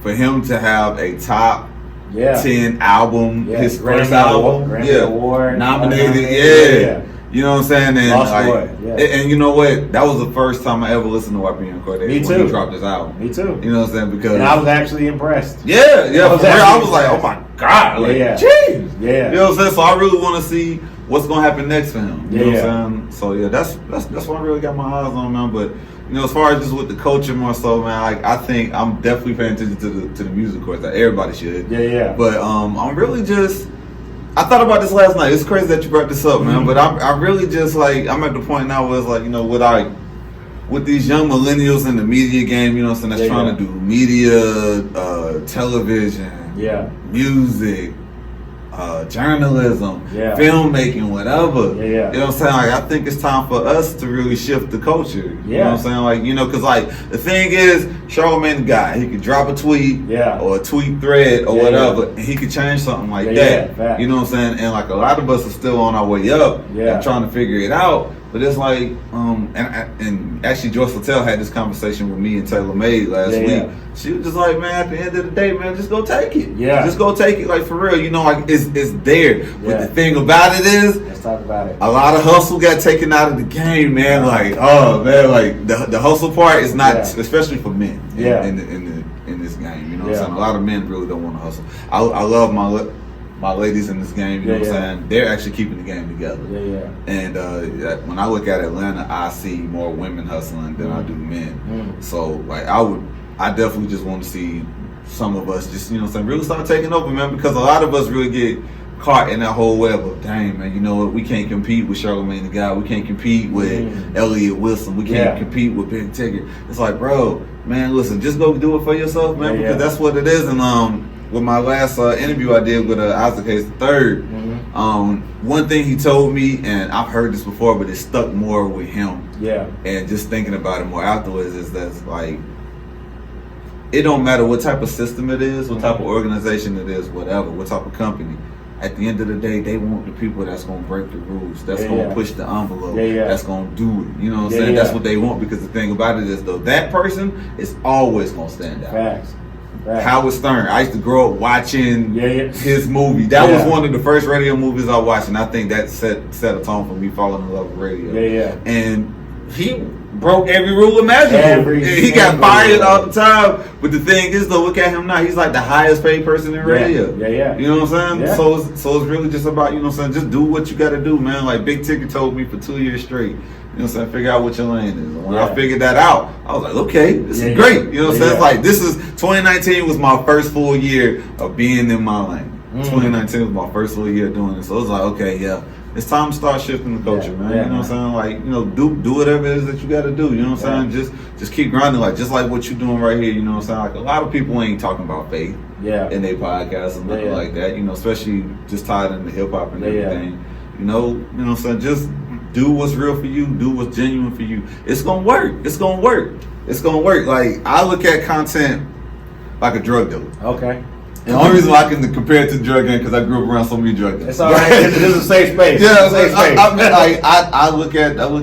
[SPEAKER 1] For him to have a top 10 album, his first album,
[SPEAKER 2] Grammy Award
[SPEAKER 1] nominated, You know what I'm saying? And and you know what? That was the first time I ever listened to YBN Cordae.
[SPEAKER 2] Me too.
[SPEAKER 1] When he dropped his album.
[SPEAKER 2] Me too.
[SPEAKER 1] You know what I'm saying? Because
[SPEAKER 2] I was actually impressed.
[SPEAKER 1] I was like, oh my God, jeez. You know what I'm saying? So I really want to see what's gonna happen next for him. You know what I'm saying? So that's what I really got my eyes on, man. But as far as just with the culture more so, man, like I think I'm definitely paying attention to the music course. Like everybody should. But I'm really just. I thought about this last night. It's crazy that you brought this up, man. But I really just like I'm at the point now where it's like with these young millennials in the media game, that's trying to do media, television, music, journalism, filmmaking, whatever. You know what I'm saying? Like, I think it's time for us to really shift the culture. You know what I'm saying? Like, because like the thing is, Charlamagne the guy, he could drop a tweet or a tweet thread or whatever, and he could change something like that. You know what I'm saying? And like a lot of us are still on our way up and trying to figure it out. But it's like, and actually Joyce Littell had this conversation with me and Taylor Made last week. She was just like, man, at the end of the day, man, just go take it. Just go take it, like for real. Like it's there. But the thing about it is,
[SPEAKER 2] let's talk about it.
[SPEAKER 1] A lot of hustle got taken out of the game, man. Like, oh man, like the hustle part is not, especially for men in this game. You know know what I'm saying? A lot of men really don't want to hustle. I love my ladies in this game, you know what I'm saying? They're actually keeping the game together. And when I look at Atlanta, I see more women hustling than I do men. So like I definitely just want to see some of us just, you know what I'm saying, really start taking over, man, because a lot of us really get caught in that whole web of, dang, man, you know what, we can't compete with Charlamagne the God, we can't compete with Elliott Wilson, we can't compete with Big Ticket. It's like, bro, man, listen, just go do it for yourself, man, because that's what it is. And with my last interview I did with Isaac Hayes III, one thing he told me, and I've heard this before, but it stuck more with him. And just thinking about it more afterwards is that's like, it don't matter what type of system it is, what type of organization it is, whatever, what type of company. At the end of the day, they want the people that's going to break the rules, that's going to push the envelope, that's going to do it. You know what I'm saying? That's what they want, because the thing about it is, though, that person is always going to stand out.
[SPEAKER 2] Facts.
[SPEAKER 1] Howard Stern. I used to grow up watching his movie. That was one of the first radio movies I watched, and I think that set a tone for me falling in love with radio. And he broke every rule imaginable. He got fired all the time. But the thing is, though, look at him now. He's like the highest paid person in radio. You know what I'm saying? So it's really just about, you know what I'm saying, just do what you got to do, man. Like Big Ticket told me for 2 years straight. You know what I'm saying? Figure out what your lane is. And when I figured that out, I was like, okay, this is great. You know what I'm saying? It's like, 2019 was my first full year of being in my lane. 2019 was my first full year doing this. So it was like, okay, it's time to start shifting the culture, man. You know what I'm saying? Like, you know, do whatever it is that you got to do. You know what I'm saying? Just keep grinding, like just like what you're doing right here. You know what I'm saying? Like a lot of people ain't talking about faith in their podcasts and nothing like that. You know, especially just tied into hip hop and everything. You know what I'm saying? Just do what's real for you. Do what's genuine for you. It's gonna work. It's gonna work. It's gonna work. Like I look at content like a drug dealer.
[SPEAKER 2] Okay.
[SPEAKER 1] And the only reason why I can compare it to the drug game because I grew up around so many drug dealers.
[SPEAKER 2] It's all right. This is a safe space.
[SPEAKER 1] I look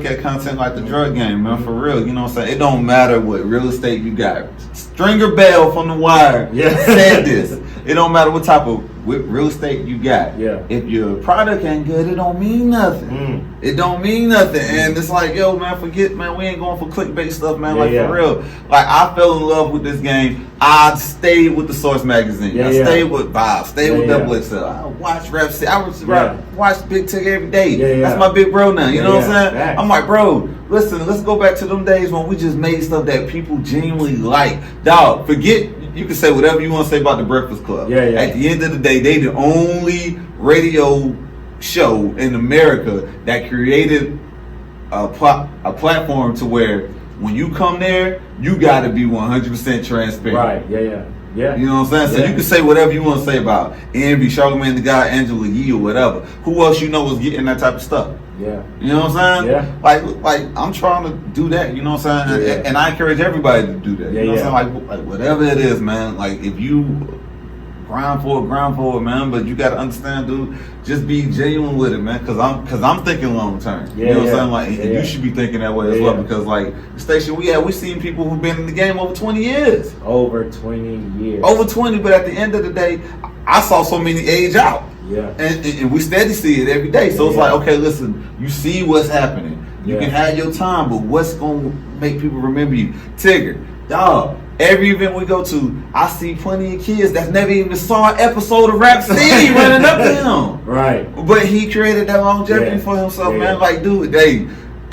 [SPEAKER 1] at content like the drug game, man, for real. You know what I'm saying? It don't matter what real estate you got. Stringer Bell from The Wire said this. It don't matter what type of real estate you got. If your product ain't good, it don't mean nothing. It don't mean nothing. And it's like, yo, man, forget, man, we ain't going for clickbait stuff, man. For real. Like I fell in love with this game. I stayed with the Source magazine. I stayed with Bob. Stayed with Double XL. I watched Rap City. I watch Big Tick every day. That's my big bro now. You know what I'm saying? I'm like, bro, listen, let's go back to them days when we just made stuff that people genuinely like. Dog, forget. You can say whatever you want to say about the Breakfast Club. At the end of the day, they the only radio show in America that created a platform to where when you come there, you got to be 100% transparent. You know what I'm saying? So you can say whatever you want to say about Envy, Charlamagne the God, Angela Yee, or whatever. Who else you know was getting that type of stuff? You know what I'm saying? Like I'm trying to do that. You know what I'm saying? And I encourage everybody to do that. You know what I'm saying? Like whatever it is, man. Like if you grind for it, man. But you got to understand, dude. Just be genuine with it, man. Cause I'm thinking long term. You know what I'm saying? Like and you should be thinking that way as well. Because like the station we seen people who've been in the game over 20 years.
[SPEAKER 2] Over 20 years.
[SPEAKER 1] Over 20. But at the end of the day, I saw so many age out. And we steady see it every day. So it's like, okay, listen, you see what's happening. You can have your time, but what's going to make people remember you? Tigger, dog, every event we go to, I see plenty of kids that never even saw an episode of Rap City running up to him. But he created that longevity for himself, man. Like, dude,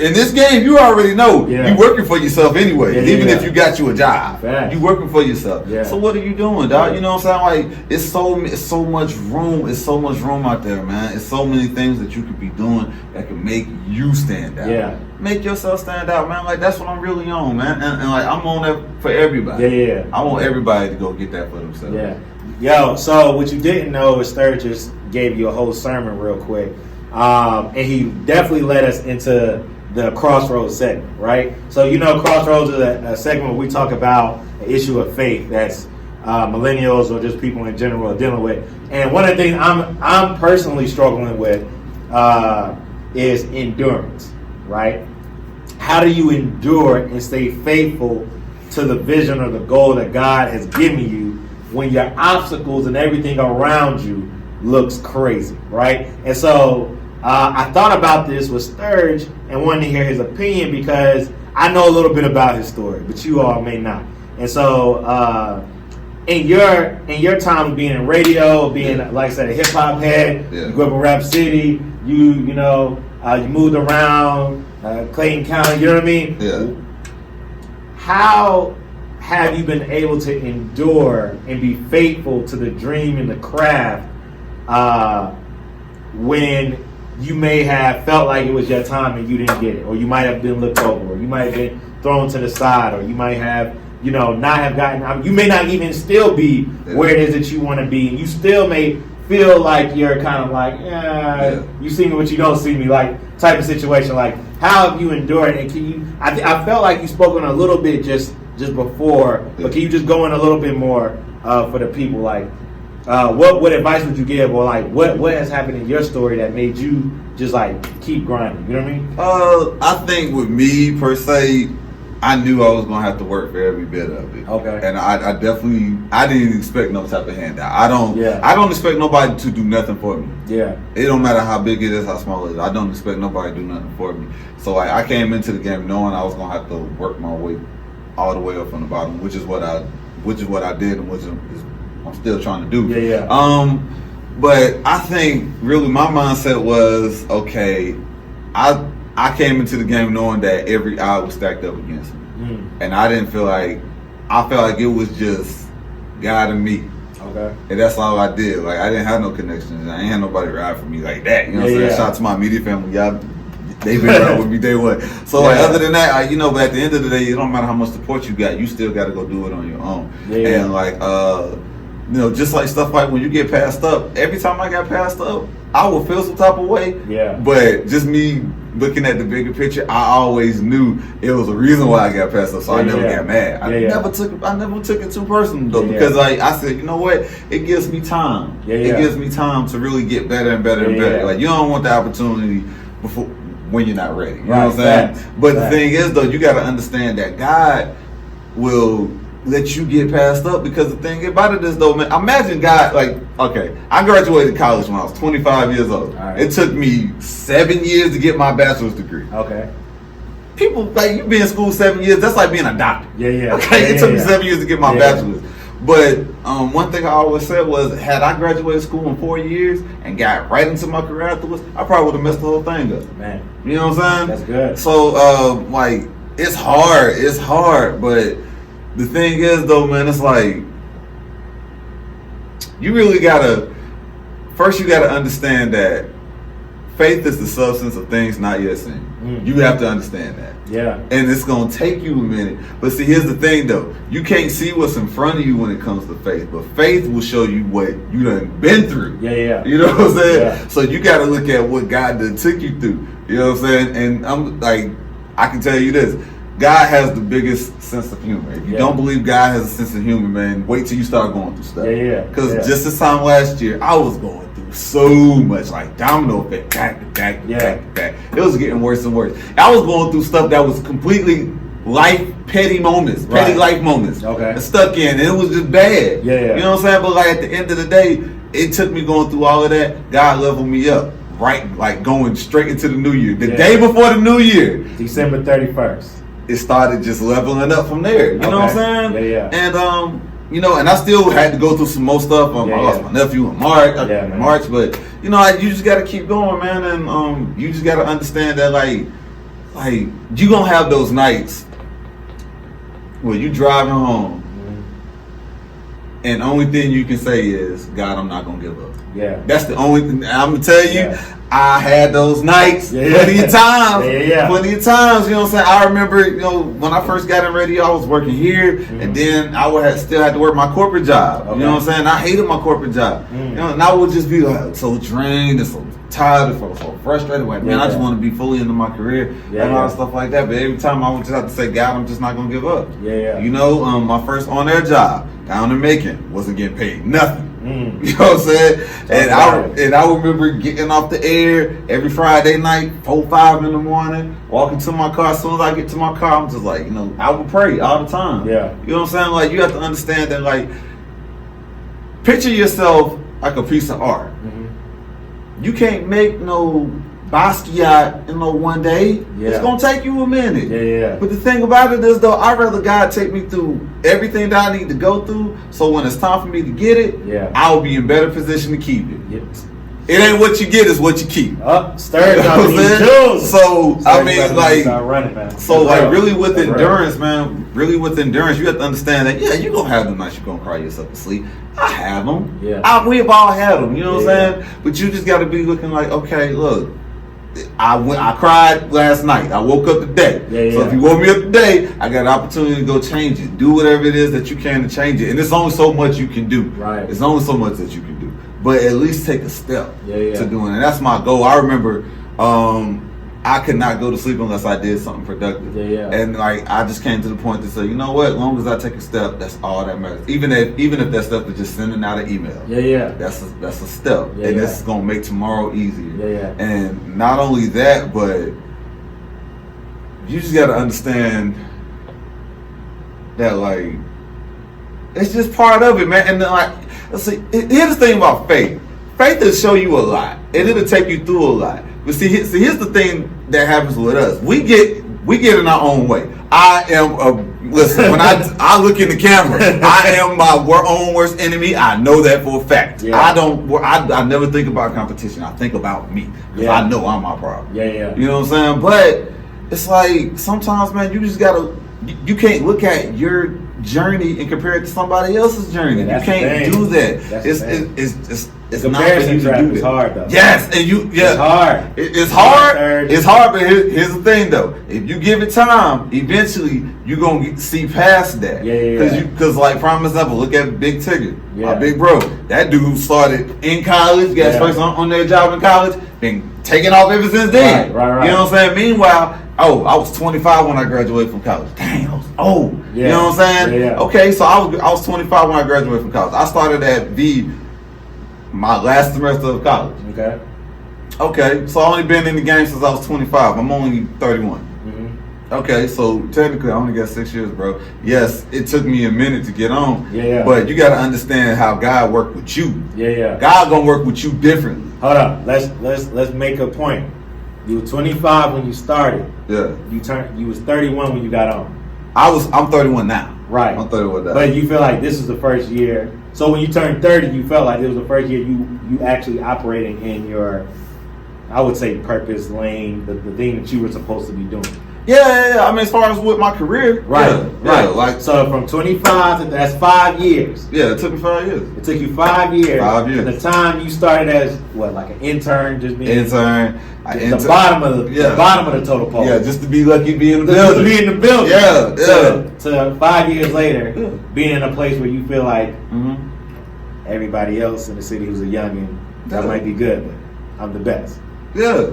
[SPEAKER 1] in this game, you already know you working for yourself anyway. Even if you got you a job, you working for yourself. So what are you doing, dog? You know what I'm saying? Like it's so much room. It's so much room out there, man. It's so many things that you could be doing that can make you stand out. Make yourself stand out, man. Like that's what I'm really on, man. And like I'm on that for everybody. I want everybody to go get that for themselves.
[SPEAKER 2] Yo, so what you didn't know is Sturge just gave you a whole sermon real quick, and he definitely led us into the Crossroads segment, right? So you know Crossroads is a segment where we talk about an issue of faith that's millennials or just people in general are dealing with. And one of the things I'm personally struggling with is endurance, right? How do you endure and stay faithful to the vision or the goal that God has given you when your obstacles and everything around you looks crazy, right? And so I thought about this with Sturge and wanted to hear his opinion because I know a little bit about his story, but you all may not. And so in your time of being in radio, being like I said, a hip hop head, you grew up in Rap City, you moved around Clayton County, you know what I mean?
[SPEAKER 1] Yeah.
[SPEAKER 2] How have you been able to endure and be faithful to the dream and the craft when you may have felt like it was your time and you didn't get it, or you might have been looked over, or you might have been thrown to the side, or you might have, not have gotten, you may not even still be where it is that you want to be, and you still may feel like you're kind of like, you see me but you don't see me, like type of situation. Like, how have you endured it? And can you, I felt like you spoke on a little bit just before, but can you just go in a little bit more for the people, like, what advice would you give, or like what has happened in your story that made you just like keep grinding? You know what I mean?
[SPEAKER 1] I think with me per se, I knew I was gonna have to work for every bit of it.
[SPEAKER 2] Okay.
[SPEAKER 1] And I definitely didn't expect no type of handout. I don't expect nobody to do nothing for me.
[SPEAKER 2] Yeah.
[SPEAKER 1] It don't matter how big it is, how small it is. I don't expect nobody to do nothing for me. So like, I came into the game knowing I was gonna have to work my way all the way up from the bottom, which is what I did, and which I'm still trying to do.
[SPEAKER 2] Yeah.
[SPEAKER 1] But I think really my mindset was, okay, I came into the game knowing that every eye was stacked up against me. And I felt like it was just God and me.
[SPEAKER 2] Okay.
[SPEAKER 1] And that's all I did. Like, I didn't have no connections. I ain't had nobody ride for me like that. You know what I'm saying? Shout out to my immediate family. Y'all, they been around with me day one. So like, other than that, but at the end of the day, it don't matter how much support you got, you still got to go do it on your own. And like, just like stuff like when you get passed up, every time I got passed up, I would feel some type of way.
[SPEAKER 2] Yeah.
[SPEAKER 1] But just me looking at the bigger picture, I always knew it was a reason why I got passed up, so I never got mad. I never took it too personal though, because like I said, you know what? It gives me time. It gives me time to really get better and better and better. Like, you don't want the opportunity before when you're not ready. You know what I'm saying? But the thing is though, you got to understand that God will let you get passed up, because the thing about it is though, man, imagine God, like, okay, I graduated college when I was 25 years old. It took me 7 years to get my bachelor's degree.
[SPEAKER 2] Okay.
[SPEAKER 1] People, like, you been in school 7 years, that's like being a doctor. Okay, it took me 7 years to get my bachelor's. But one thing I always said was, had I graduated school in 4 years and got right into my career afterwards, I probably would have messed the whole thing up.
[SPEAKER 2] Man.
[SPEAKER 1] You know what I'm saying?
[SPEAKER 2] That's good.
[SPEAKER 1] So, like, it's hard, but the thing is though, man, it's like, you really gotta understand that faith is the substance of things not yet seen. You have to understand that. Yeah. And it's gonna take you a minute. But see, here's the thing though, you can't see what's in front of you when it comes to faith, but faith will show you what you done been through. You know what I'm saying? Yeah. So you gotta look at what God done took you through. You know what I'm saying? And I'm like, I can tell you this, God has the biggest sense of humor. If you don't believe God has a sense of humor, man, wait till you start going through stuff. Because just this time last year, I was going through so much, like domino effect, back to back to back to back. It was getting worse and worse. I was going through stuff that was completely petty moments, petty life moments. And stuck in, and it was just bad. You know what I'm saying? But like at the end of the day, it took me going through all of that. God leveled me up. Right, like going straight into the new year. The day before the new year,
[SPEAKER 2] December 31st.
[SPEAKER 1] It started just leveling up from there. You know what I'm saying? And and I still had to go through some more stuff. I lost my nephew in March, but you just got to keep going, man. And you just got to understand that, like you gonna have those nights where you driving home, and the only thing you can say is, God, I'm not gonna give up. That's the only thing I'm gonna tell you. I had those nights plenty of times. Plenty of times, you know what I'm saying? I remember, when I first got in radio, I was working here, and then I still had to work my corporate job. You know what I'm saying? I hated my corporate job. And I would just be like so drained and so tired and so frustrated. Like, man, I just want to be fully into my career and a lot of stuff like that. But every time I would just have to say, God, I'm just not gonna give up. My first on-air job down in Macon, wasn't getting paid nothing. You know what I'm saying? And I remember getting off the air every Friday night, 4, 5 in the morning, walking to my car. As soon as I get to my car, I'm just like, I would pray all the time. You know what I'm saying? Like, you have to understand that, like, picture yourself like a piece of art. You can't make no Basquiat in one day.
[SPEAKER 2] Yeah.
[SPEAKER 1] It's gonna take you a minute.
[SPEAKER 2] Yeah.
[SPEAKER 1] But the thing about it is, though, I'd rather God take me through everything that I need to go through, so when it's time for me to get it, I'll be in better position to keep it.
[SPEAKER 2] Yep.
[SPEAKER 1] It ain't what you get, it's what you keep.
[SPEAKER 2] Stirred up these jewels.
[SPEAKER 1] So I mean, like,
[SPEAKER 2] running, man.
[SPEAKER 1] so like, really with endurance, man. Really with endurance, you have to understand that. Yeah, you gonna have them nights you're gonna cry yourself to sleep. I have them.
[SPEAKER 2] Yeah.
[SPEAKER 1] We've all had them. You know what I'm saying? But you just got to be looking like, okay, look. I cried last night. I woke up today. So if you woke me up today, I got an opportunity to go change it. Do whatever it is that you can to change it. And there's only so much you can do.
[SPEAKER 2] Right.
[SPEAKER 1] It's only so much that you can do. But at least take a step
[SPEAKER 2] to
[SPEAKER 1] doing it. That's my goal. I remember I could not go to sleep unless I did something productive. And like, I just came to the point to say, you know what? As long as I take a step, that's all that matters. Even if that step is just sending out an email. That's a step, and it's gonna make tomorrow easier. And not only that, but you just gotta understand that, like, it's just part of it, man. And then, like, let's see. Here's the thing about faith. Faith will show you a lot, and it'll take you through a lot. But see, here's the thing that happens with us. We get in our own way. I am listen. When I look in the camera, I am my own worst enemy. I know that for a fact. I never think about competition. I think about me, because I know I'm my problem. You know what I'm saying? But it's like, sometimes, man, you just gotta. You can't look at your journey and compare it to somebody else's journey. You can't do that. It's not for you to do that.
[SPEAKER 2] It's hard, though.
[SPEAKER 1] Yes, and it's hard. It's hard. It's hard, but here's the thing, though. If you give it time, eventually you're gonna see past that. Because, like, prime example, look at Big Tigger, my big bro. That dude started in college, got his first on their job in college, been taking off ever since then.
[SPEAKER 2] Right.
[SPEAKER 1] You know what I'm saying? Meanwhile, I was 25 when I graduated from college. Dang, I was old. You know what I'm saying? Okay, so I was 25 when I graduated from college. I started at my last semester of college. Okay, so I only been in the game since I was 25. I'm only 31. Okay, so technically I only got 6 years, bro. Yes, it took me a minute to get on. But you got to understand how God worked with you. God gonna work with you differently.
[SPEAKER 2] Hold up, let's make a point. You were 25 when you started. You was 31 when you got on.
[SPEAKER 1] I'm 31 now.
[SPEAKER 2] Right.
[SPEAKER 1] I'm 31 now.
[SPEAKER 2] But you feel like this is the first year. So when you turned 30, you felt like it was the first year you actually operating in your, I would say, purpose lane, the thing that you were supposed to be doing.
[SPEAKER 1] Yeah. I mean, as far as with my career,
[SPEAKER 2] right.
[SPEAKER 1] Like,
[SPEAKER 2] so from 25, that's 5 years.
[SPEAKER 1] Yeah, it took me 5 years.
[SPEAKER 2] It took you 5 years.
[SPEAKER 1] 5 years.
[SPEAKER 2] From the time you started as like an intern, just being the bottom of the total pole.
[SPEAKER 1] Yeah, just to be lucky to be in the building.
[SPEAKER 2] To be in the building.
[SPEAKER 1] Yeah.
[SPEAKER 2] To 5 years later, being in a place where you feel like everybody else in the city who's a youngin, that might be good, but I'm the best.
[SPEAKER 1] Yeah.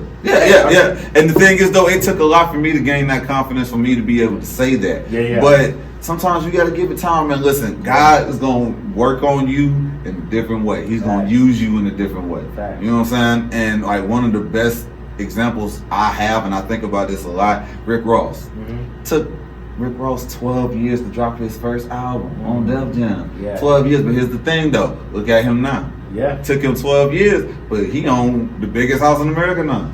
[SPEAKER 1] And the thing is, though, it took a lot for me to gain that confidence, for me to be able to say that. But sometimes you got to give it time. And listen, God is going to work on you in a different way. He's going to use you in a different way. You know what I'm saying? And like, one of the best examples I have, and I think about this a lot, Rick Ross. Took Rick Ross 12 years to drop his first album on Def Jam. 12 years, but here's the thing, though. Look at him now. Took him 12 years, but he owned the biggest house in America now.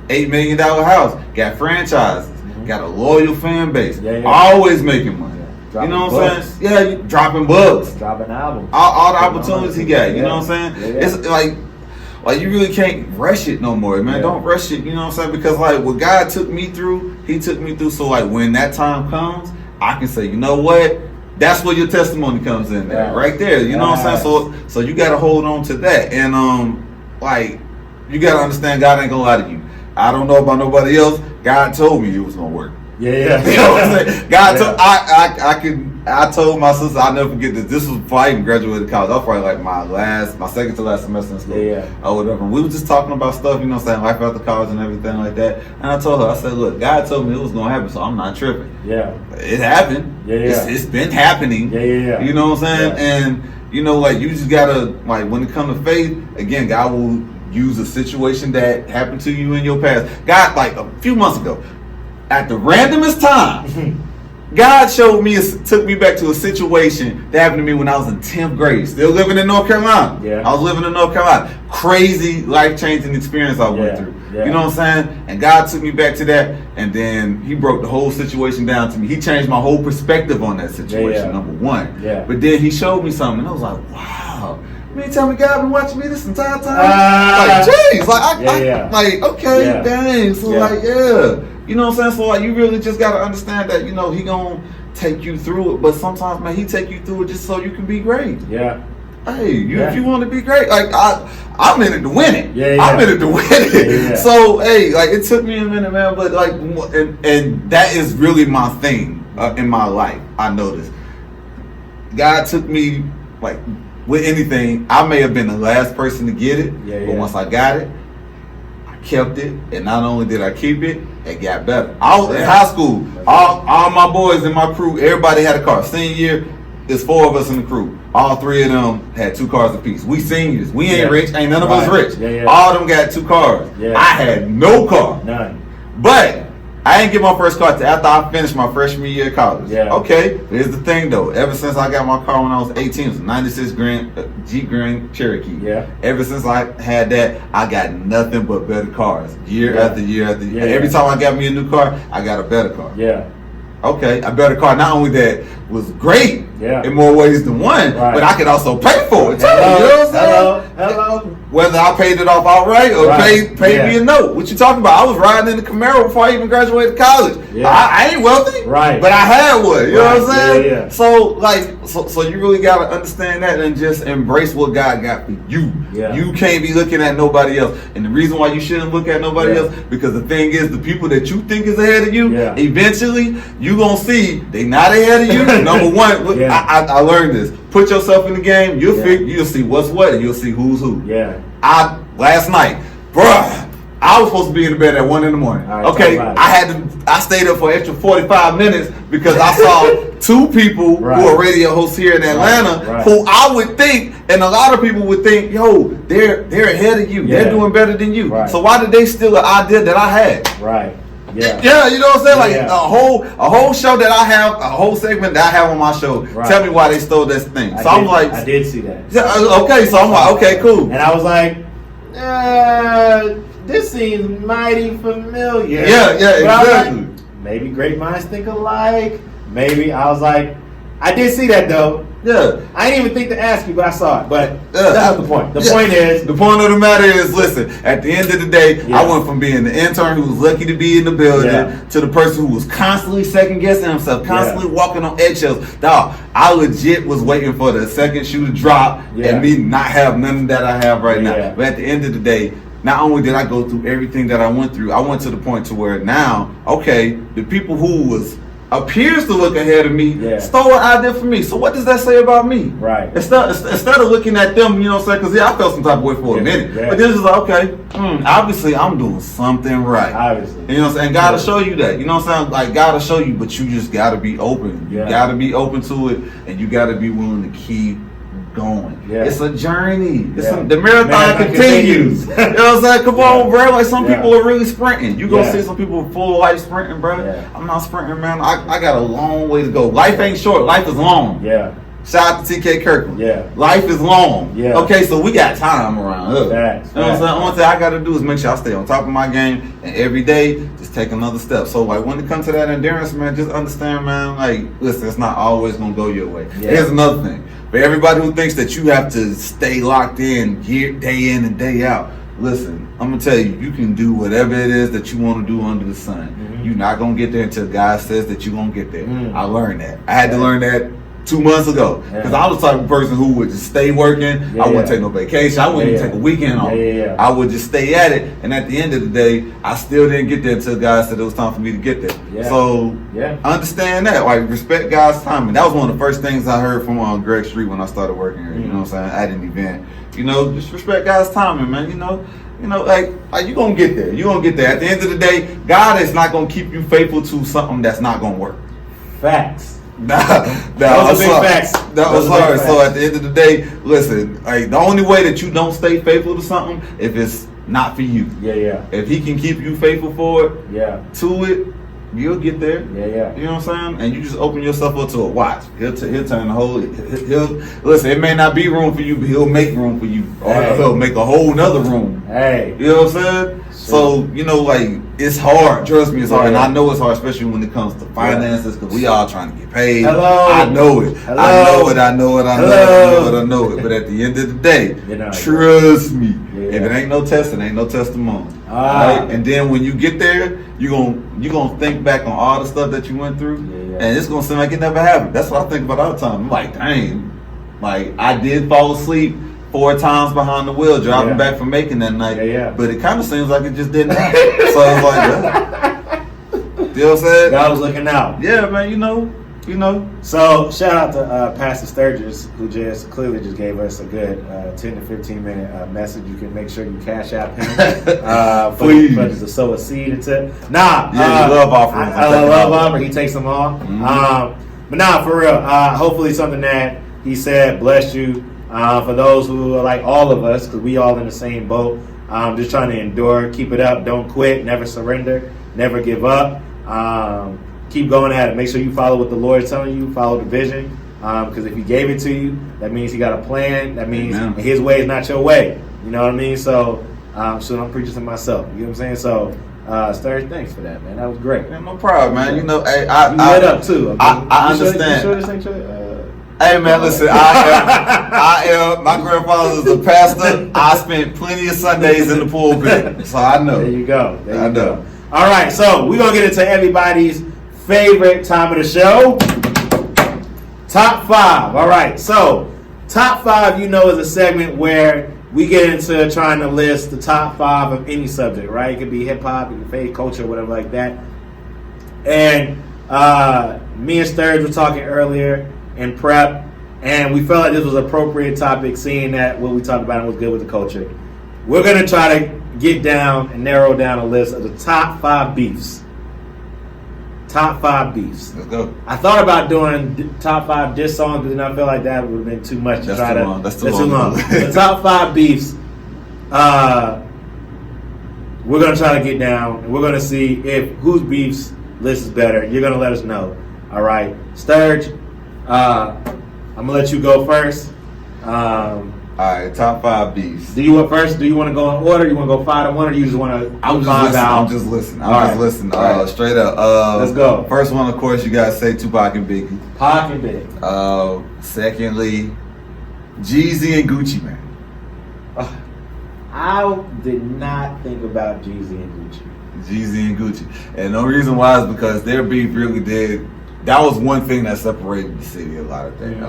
[SPEAKER 1] $8 million house. Got franchises. Got a loyal fan base. Always making money. You know what I'm saying? Yeah, dropping books.
[SPEAKER 2] Dropping albums.
[SPEAKER 1] All the opportunities he got. You know what I'm saying? It's like you really can't rush it no more, man. Don't rush it. You know what I'm saying? Because like what God took me through, He took me through. So like when that time comes, I can say, you know what? That's where your testimony comes in there, right there. You know what I'm saying? So you got to hold on to that, and like you got to understand, God ain't gonna lie to you. I don't know about nobody else. God told me it was gonna work. You know what I'm saying? God told I told my sister, I'll never forget this. This was before I even graduated college. That was probably like my second to last semester in school. Or whatever. We were just talking about stuff, you know what I'm saying, life after college and everything like that. And I told her, I said, look, God told me it was gonna happen, so I'm not tripping. It happened. It's been happening. You know what I'm saying? And you know, like you just gotta, like when it comes to faith, again, God will use a situation that happened to you in your past. God, like a few months ago, at the randomest time, God took me back to a situation that happened to me when I was in 10th grade. Still living in North Carolina.
[SPEAKER 2] Yeah.
[SPEAKER 1] I was living in North Carolina. Crazy, life-changing experience I went through.
[SPEAKER 2] Yeah.
[SPEAKER 1] You know what I'm saying? And God took me back to that, and then He broke the whole situation down to me. He changed my whole perspective on that situation, number one.
[SPEAKER 2] Yeah.
[SPEAKER 1] But then He showed me something, and I was like, wow. You mean tell me God been watching me this entire time? Like, jeez. Like, okay, dang. So, you know what I'm saying? So, like, you really just got to understand that, you know, He going to take you through it. But sometimes, man, He take you through it just so you can be great.
[SPEAKER 2] Yeah.
[SPEAKER 1] Hey, if you want to be great, like, I'm in it to win it.
[SPEAKER 2] Yeah.
[SPEAKER 1] I'm in it to win it.
[SPEAKER 2] Yeah.
[SPEAKER 1] So, hey, like, it took me a minute, man. But, like, and that is really my thing in my life, I noticed. God took me, like, with anything, I may have been the last person to get it. But once I got it, kept it, and not only did I keep it, it got better. I was in high school. All my boys in my crew, everybody had a car. Senior year, there's 4 of us in the crew. All 3 of them had 2 cars apiece. We seniors. We ain't rich. Ain't none of us rich. All of them got 2 cars. I had no car.
[SPEAKER 2] None.
[SPEAKER 1] But I didn't get my first car till after I finished my freshman year of college. Okay, but here's the thing though. Ever since I got my car when I was 18, it was a 96 Jeep Grand Cherokee. Ever since I had that, I got nothing but better cars. Year after year after year. Every time I got me a new car, I got a better car. Okay, a better car. Not only that was great in more ways than one, but I could also pay for it too. You know what I'm saying?
[SPEAKER 2] Hello.
[SPEAKER 1] Whether I paid it off outright or paid me a note. What you talking about? I was riding in the Camaro before I even graduated college. I ain't wealthy, but I had one. You know what I'm saying? So like, so you really gotta understand that and just embrace what God got for you. You can't be looking at nobody else. And the reason why you shouldn't look at nobody else, because the thing is, the people that you think is ahead of you, eventually you gonna see they not ahead of you. Number one, I learned this. Put yourself in the game. You'll see what's what, and you'll see who's who. Last night, bruh, I was supposed to be in the bed at 1 a.m. Okay, I stayed up for an extra 45 minutes because I saw 2 people who are radio hosts here in Atlanta who I would think, and a lot of people would think, yo, they're ahead of you. They're doing better than you. So why did they steal an idea that I had? Yeah, you know what I'm saying? Like a whole show that I have, a whole segment that I have on my show. Tell me why they stole this thing. So I'm like,
[SPEAKER 2] I did see that.
[SPEAKER 1] Okay, so I'm like, okay, cool.
[SPEAKER 2] And I was like, this seems mighty familiar.
[SPEAKER 1] Yeah, exactly.
[SPEAKER 2] Like, maybe great minds think alike. Maybe I was like, I did see that though. I didn't even think to ask you, but I saw it. But that's the point. The point of the matter is, listen, at the end of the day, I went from being the intern who was lucky to be in the building to the person who was constantly second guessing himself, constantly walking on eggshells. Dog, I legit was waiting for the second shoe to drop and me not have none that I have right now. But at the end of the day, not only did I go through everything that I went through, I went to the point to where now, okay, the people who appears to look ahead of me stole an idea from me. So what does that say about me? Instead of looking at them, you know what I'm saying? Because I felt some type of way for a minute. But then it's like, okay, obviously I'm doing something right. Obviously. You know what I'm saying? God will show you that. You know what I'm saying? Like, God will show you, but you just got to be open. You got to be open to it, and you got to be willing to keep going. It's a journey. The marathon continues. You know what I'm saying? Come on, bro. Like, some people are really sprinting. You gonna see some people full life sprinting, bro. I'm not sprinting, man. I got a long way to go. Life ain't short. Life is long. Shout out to TK Kirkland. Life is long. Okay, so we got time around us. You know what I'm saying? Only thing I got to do is make sure I stay on top of my game, and every day just take another step. So like, when it comes to that endurance, man, just understand, man. Like, listen, it's not always gonna go your way. Here's another thing. For everybody who thinks that you have to stay locked in day in and day out, listen, I'm going to tell you, you can do whatever it is that you want to do under the sun. You're not going to get there until God says that you're going to get there. I learned that. I had to learn that 2 months ago, because I was the type of person who would just stay working. I wouldn't take no vacation. I wouldn't even take a weekend off. I would just stay at it, and at the end of the day, I still didn't get there until God said it was time for me to get there. So understand that, like, respect God's timing. That was one of the first things I heard from Greg Street when I started working here. You know what I'm saying? At an event, you know, just respect God's timing, man. You know, like you gonna get there. You gonna get there. At the end of the day, God is not gonna keep you faithful to something that's not gonna work. Facts.
[SPEAKER 1] Those are big facts. That was hard. So at the end of the day, listen, like, the only way that you don't stay faithful to something, if it's not for you. If He can keep you faithful for it, to it, You'll get there.
[SPEAKER 2] Yeah.
[SPEAKER 1] You know what I'm saying? And you just open yourself up to a watch. He'll turn the whole. He'll listen. It may not be room for you, but he'll make room for you, or he'll make a whole nother room.
[SPEAKER 2] Hey,
[SPEAKER 1] you know what I'm saying? Sure. So like it's hard. Trust me, it's hard, and I know it's hard, especially when it comes to finances, because we all trying to get paid.
[SPEAKER 2] Hello.
[SPEAKER 1] I know it.
[SPEAKER 2] Hello.
[SPEAKER 1] I know it. But at the end of the day, trust me. If it ain't no test, it ain't no testimony. Right? And then when you get there, you gonna think back on all the stuff that you went through, and it's gonna seem like it never happened. That's what I think about all the time. I'm like, dang, like I did fall asleep 4 times behind the wheel driving back from Macon that night, but it kind of seems like it just didn't happen. So I was like, you know what I'm saying?
[SPEAKER 2] God was looking out.
[SPEAKER 1] Yeah, man. You know.
[SPEAKER 2] So shout out to Pastor Sturgis, who clearly gave us a good 10 to 15 minute message. You can make sure you cash out him for to sow a seed into.
[SPEAKER 1] Love offering.
[SPEAKER 2] I love offering. He takes them all. But for real. Hopefully something that he said blessed you. For those who are like all of us, because we all in the same boat. Just trying to endure, keep it up, don't quit, never surrender, never give up. Keep going at it. Make sure you follow what the Lord is telling you. Follow the vision. Because if He gave it to you, that means He got a plan. That means His way is not your way. You know what I mean? So I'm preaching to myself. You know what I'm saying? So, Sturge, thanks for that, man. That was great.
[SPEAKER 1] Yeah, no problem, man. You know, hey,
[SPEAKER 2] you lit up too.
[SPEAKER 1] I understand.
[SPEAKER 2] Sure this ain't true?
[SPEAKER 1] Hey man, listen, I am. My grandfather was a pastor. I spent plenty of Sundays in the pulpit, so I know.
[SPEAKER 2] There you go. I know. All right, so we're gonna get into everybody's favorite time of the show. Top 5. All right, so top 5, is a segment where we get into trying to list the top 5 of any subject, right? It could be hip hop, it could be faith, culture, whatever like that. And me and Sturge were talking earlier in prep, and we felt like this was an appropriate topic, seeing that what we talked about was good with the culture. We're going to try to get down and narrow down a list of the top 5 beefs. Top 5 beefs.
[SPEAKER 1] Let's go.
[SPEAKER 2] I thought about doing top 5 diss songs, but then I felt like that would have been too much to try to.
[SPEAKER 1] That's too long.
[SPEAKER 2] The top 5 beefs, we're going to try to get down, and we're going to see if whose beefs list is better. You're going to let us know. All right. Sturge, I'm going to let you go first.
[SPEAKER 1] All right, top 5 beefs.
[SPEAKER 2] Do you want first? Do you want to go in order? You want to go 5 to 1, or do you just want to?
[SPEAKER 1] I'm just listening. Straight up.
[SPEAKER 2] Let's go.
[SPEAKER 1] First one, of course, you guys say Tupac and Biggie.
[SPEAKER 2] Pac and Biggie.
[SPEAKER 1] Secondly, Jeezy and Gucci Mane.
[SPEAKER 2] I did not think about Jeezy and Gucci.
[SPEAKER 1] Jeezy and Gucci, and the reason why is because their beef really did. That was one thing that separated the city a lot of things.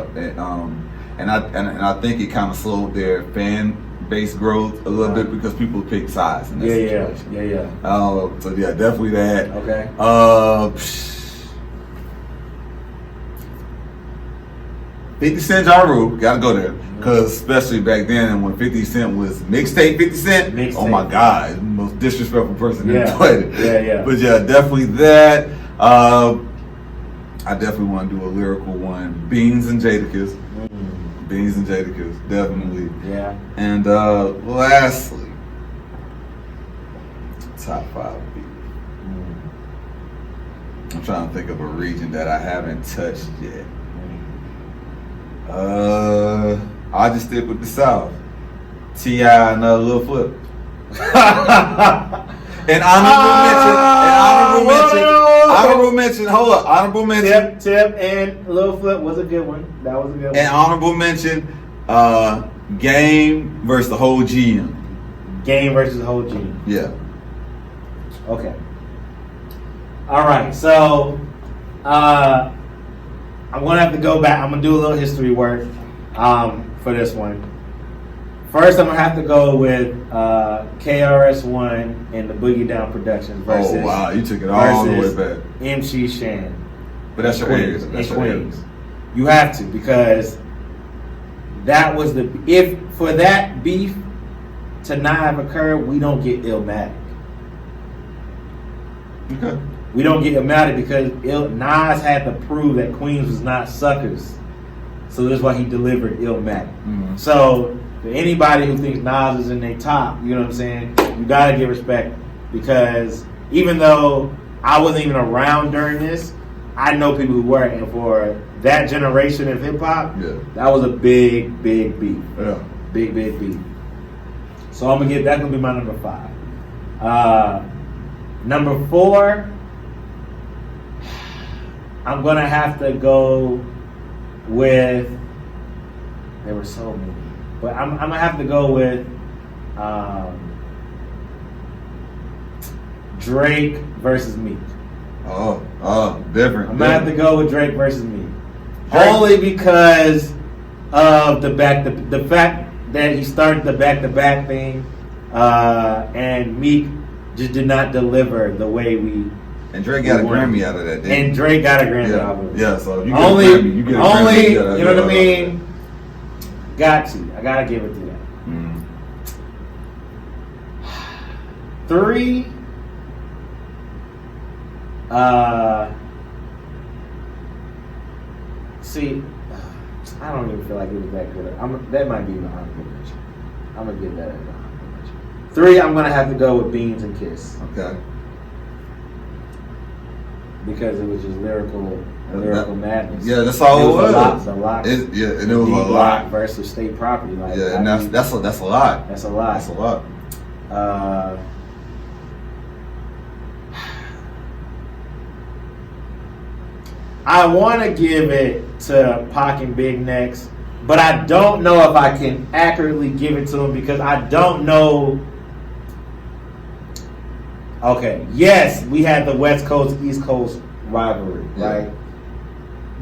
[SPEAKER 1] And I think it kind of slowed their fan base growth a little bit because people pick sides in that situation.
[SPEAKER 2] Yeah.
[SPEAKER 1] So yeah, definitely that.
[SPEAKER 2] Okay.
[SPEAKER 1] 50 Cent, Ja Rule, gotta go there. Because especially back then when 50 Cent was mixtape 50 Cent, oh my God, the most disrespectful person that played it.
[SPEAKER 2] Yeah.
[SPEAKER 1] But yeah, definitely that. I definitely want to do a lyrical one. Beans and Jadakiss. Beans and Jadakiss, definitely.
[SPEAKER 2] Yeah.
[SPEAKER 1] And lastly, top 5 beef. I'm trying to think of a region that I haven't touched yet. I'll just stick with the South. T.I. and Lil Flip. And honorable mention. Hold up, honorable mention.
[SPEAKER 2] Tip and Lil Flip was a good one. That was a good one.
[SPEAKER 1] And honorable mention, Game versus the whole GM.
[SPEAKER 2] Game versus the whole GM.
[SPEAKER 1] Yeah.
[SPEAKER 2] Okay. All right. So, I'm gonna have to go back. I'm gonna do a little history work for this one. First, I'm gonna have to go with KRS-One and the Boogie Down Productions versus.
[SPEAKER 1] Oh wow, you took it all the way back.
[SPEAKER 2] MC Shan.
[SPEAKER 1] But that's your ears.
[SPEAKER 2] That's your ears. You have to, because that was if for that beef to not have occurred, we don't get Illmatic.
[SPEAKER 1] Okay.
[SPEAKER 2] We don't get Illmatic because Nas had to prove that Queens was not suckers. So that's why he delivered Illmatic.
[SPEAKER 1] Mm-hmm.
[SPEAKER 2] So for anybody who thinks Nas is in their top, you know what I'm saying? You gotta give respect, because even though I wasn't even around during this. I know people who were, and for that generation of hip hop, that was a big beef.
[SPEAKER 1] Yeah.
[SPEAKER 2] Big beef. So I'm gonna that's gonna be my number 5. Number 4, I'm gonna have to go with. There were so many, but I'm gonna have to go with Drake versus Meek.
[SPEAKER 1] Different.
[SPEAKER 2] I'm gonna have to go with Drake versus Meek, only because of the fact that he started the back-to-back thing, and Meek just did not deliver the way we.
[SPEAKER 1] And Drake got a Grammy out of that.
[SPEAKER 2] And Drake got a Grammy out of it.
[SPEAKER 1] Yeah, so if you
[SPEAKER 2] only,
[SPEAKER 1] get a Grammy, you get a Grammy.
[SPEAKER 2] You know what I mean? Got to. I gotta give it to that. 3. See, I don't even feel like it was that good. That might be the honorable mention. I'm gonna give that an honorable mention. 3, I'm gonna have to go with Beans and Kiss.
[SPEAKER 1] Okay.
[SPEAKER 2] Because it was just lyrical madness.
[SPEAKER 1] Yeah, that's all it was.
[SPEAKER 2] A lot.
[SPEAKER 1] And it was a lot
[SPEAKER 2] versus state property. Like,
[SPEAKER 1] and that's a lot.
[SPEAKER 2] That's a lot.
[SPEAKER 1] That's a lot.
[SPEAKER 2] I want to give it to Pac and Big Necks, but I don't know if I can accurately give it to them because I don't know. Okay, yes, we had the West Coast East Coast rivalry, right?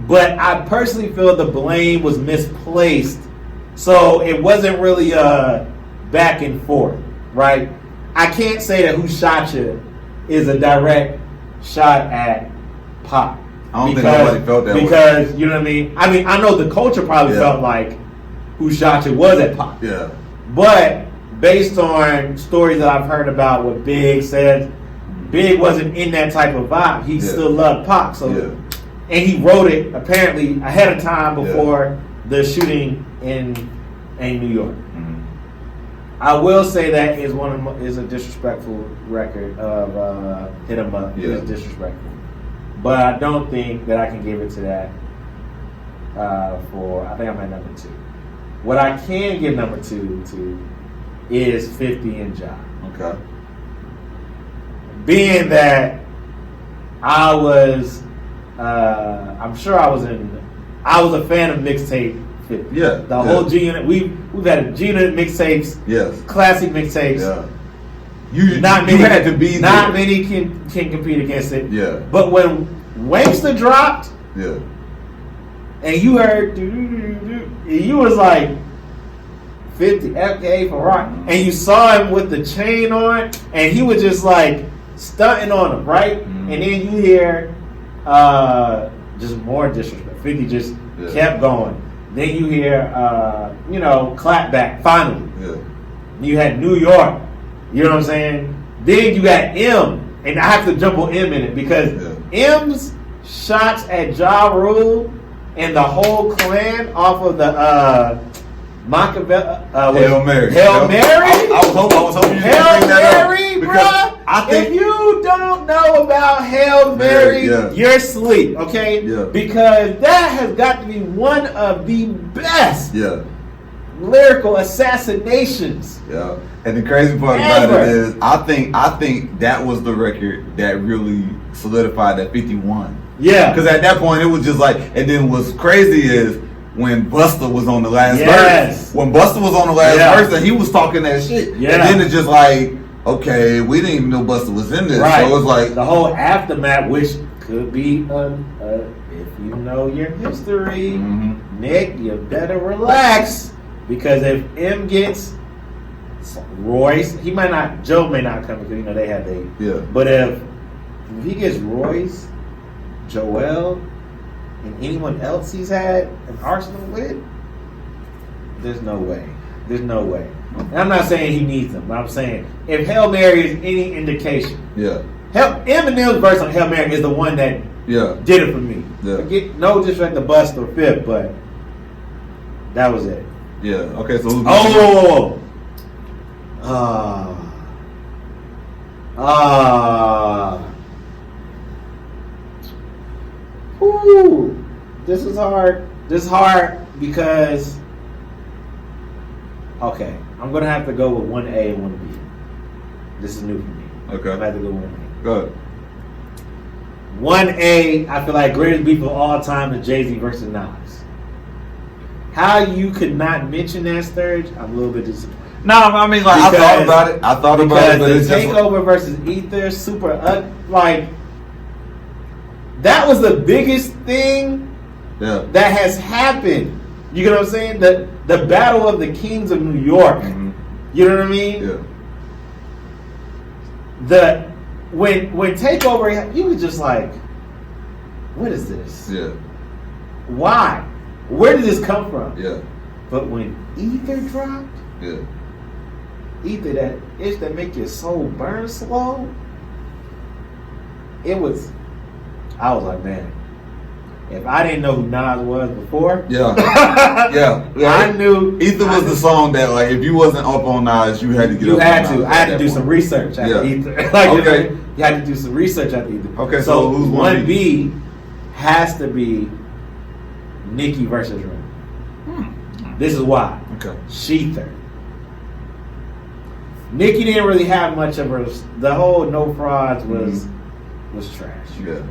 [SPEAKER 2] But I personally feel the blame was misplaced, so it wasn't really back and forth, right? I can't say that Who Shot Ya is a direct shot at Pac.
[SPEAKER 1] I don't think nobody felt that way.
[SPEAKER 2] Because, you know what I mean? I mean, I know the culture probably felt like Who Shot Ya was at Pac.
[SPEAKER 1] Yeah.
[SPEAKER 2] But based on stories that I've heard about what Big said, Big wasn't in that type of vibe. He still loved Pac. So, and he wrote it apparently ahead of time before the shooting in New York. I will say that is is a disrespectful record of Hit 'Em Up. Yeah. It's disrespectful. But I don't think that I can give it to that I think I'm at number 2. What I can give number 2 to is 50 and Ja.
[SPEAKER 1] Okay.
[SPEAKER 2] Being that I was, I'm sure I was a fan of mixtape 50.
[SPEAKER 1] Yeah.
[SPEAKER 2] The whole G-Unit, we've had G-Unit mixtapes.
[SPEAKER 1] Yes.
[SPEAKER 2] Classic mixtapes.
[SPEAKER 1] Yeah.
[SPEAKER 2] You had to be not there. Many can compete against it.
[SPEAKER 1] Yeah.
[SPEAKER 2] But when Wankster dropped, and you heard, you was like 50 FKA for rock, and you saw him with the chain on, and he was just like stunting on him, right? And then you hear just more disrespect. 50 just kept going. Then you hear Clapback finally. Yeah. You had New York. You know what I'm saying? Then you got M, and I have to jump on M in it because M's shots at Ja Rule and the whole clan off of the
[SPEAKER 1] Hail Mary.
[SPEAKER 2] Hail Mary.
[SPEAKER 1] I was hoping you
[SPEAKER 2] Hail
[SPEAKER 1] bring that
[SPEAKER 2] Mary,
[SPEAKER 1] up
[SPEAKER 2] bro.
[SPEAKER 1] I think
[SPEAKER 2] if you don't know about Hail Mary, you're asleep. Okay?
[SPEAKER 1] Yeah.
[SPEAKER 2] Because that has got to be one of the best.
[SPEAKER 1] Yeah.
[SPEAKER 2] Lyrical assassinations.
[SPEAKER 1] Yeah. And the crazy part about it is I think that was the record that really solidified that 51. Yeah. Because at that point it was just like, and then what's crazy is when Busta was on the last verse. When Busta was on the last verse and he was talking that shit. Yeah. And then it's just like, okay, we didn't even know Busta was in this. Right. So it was like
[SPEAKER 2] the whole aftermath, which could be if you know your history, Nick, you better relax. Because if M gets Royce, Joe may not come because they had the. Yeah. But if he gets Royce, Joel, and anyone else he's had an arsenal with, there's no way. There's no way. And I'm not saying he needs them, but I'm saying if Hail Mary is any indication, Eminem's verse on Hail Mary is the one that did it for me. Yeah. No disrespect to Bust or Fifth, but that was it.
[SPEAKER 1] Yeah. Okay. So.
[SPEAKER 2] Ooh, this is hard. This is hard because, okay, I'm going to have to go with 1A and 1B. This is new for me.
[SPEAKER 1] Okay.
[SPEAKER 2] I'm going to have to go with 1A.
[SPEAKER 1] Go ahead.
[SPEAKER 2] 1A, I feel like greatest beef of all time is Jay-Z versus Nas. How you could not mention that, Sturge, I'm a little bit disappointed.
[SPEAKER 1] No, I mean, like, I thought about it. But
[SPEAKER 2] the
[SPEAKER 1] it's just
[SPEAKER 2] Takeover versus Ether, super, like, that was the biggest thing that has happened. You know what I'm saying? The battle of the kings of New York.
[SPEAKER 1] Mm-hmm.
[SPEAKER 2] You know what I mean?
[SPEAKER 1] Yeah.
[SPEAKER 2] When Takeover, you was just like, what is this?
[SPEAKER 1] Yeah.
[SPEAKER 2] Why? Where did this come from?
[SPEAKER 1] Yeah.
[SPEAKER 2] But when Ether dropped,
[SPEAKER 1] Yeah.
[SPEAKER 2] Ether, that itch that make your soul burn slow, I was like, man, if I didn't know who Nas was before,
[SPEAKER 1] Yeah.
[SPEAKER 2] I knew
[SPEAKER 1] Ether was the song that, like, if you wasn't up on Nas, you had to get up on Nas.
[SPEAKER 2] I had to do some research after Ether.
[SPEAKER 1] Okay.
[SPEAKER 2] You had to do some research after Ether.
[SPEAKER 1] Okay, so who's
[SPEAKER 2] 1B has to be Nicki versus Ren. This is why.
[SPEAKER 1] Okay.
[SPEAKER 2] Sheether. Nicki didn't really have much of her. The whole no frauds was trash.
[SPEAKER 1] Yeah.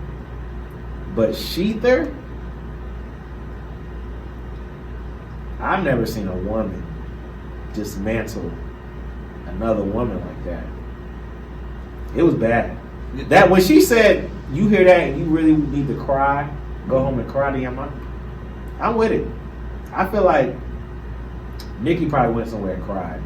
[SPEAKER 2] But Sheether, I've never seen a woman dismantle another woman like that. It was bad. That when she said, "You hear that and you really need to cry, go home and cry to your mom," I'm with it. I feel like Nicki probably went somewhere and cried.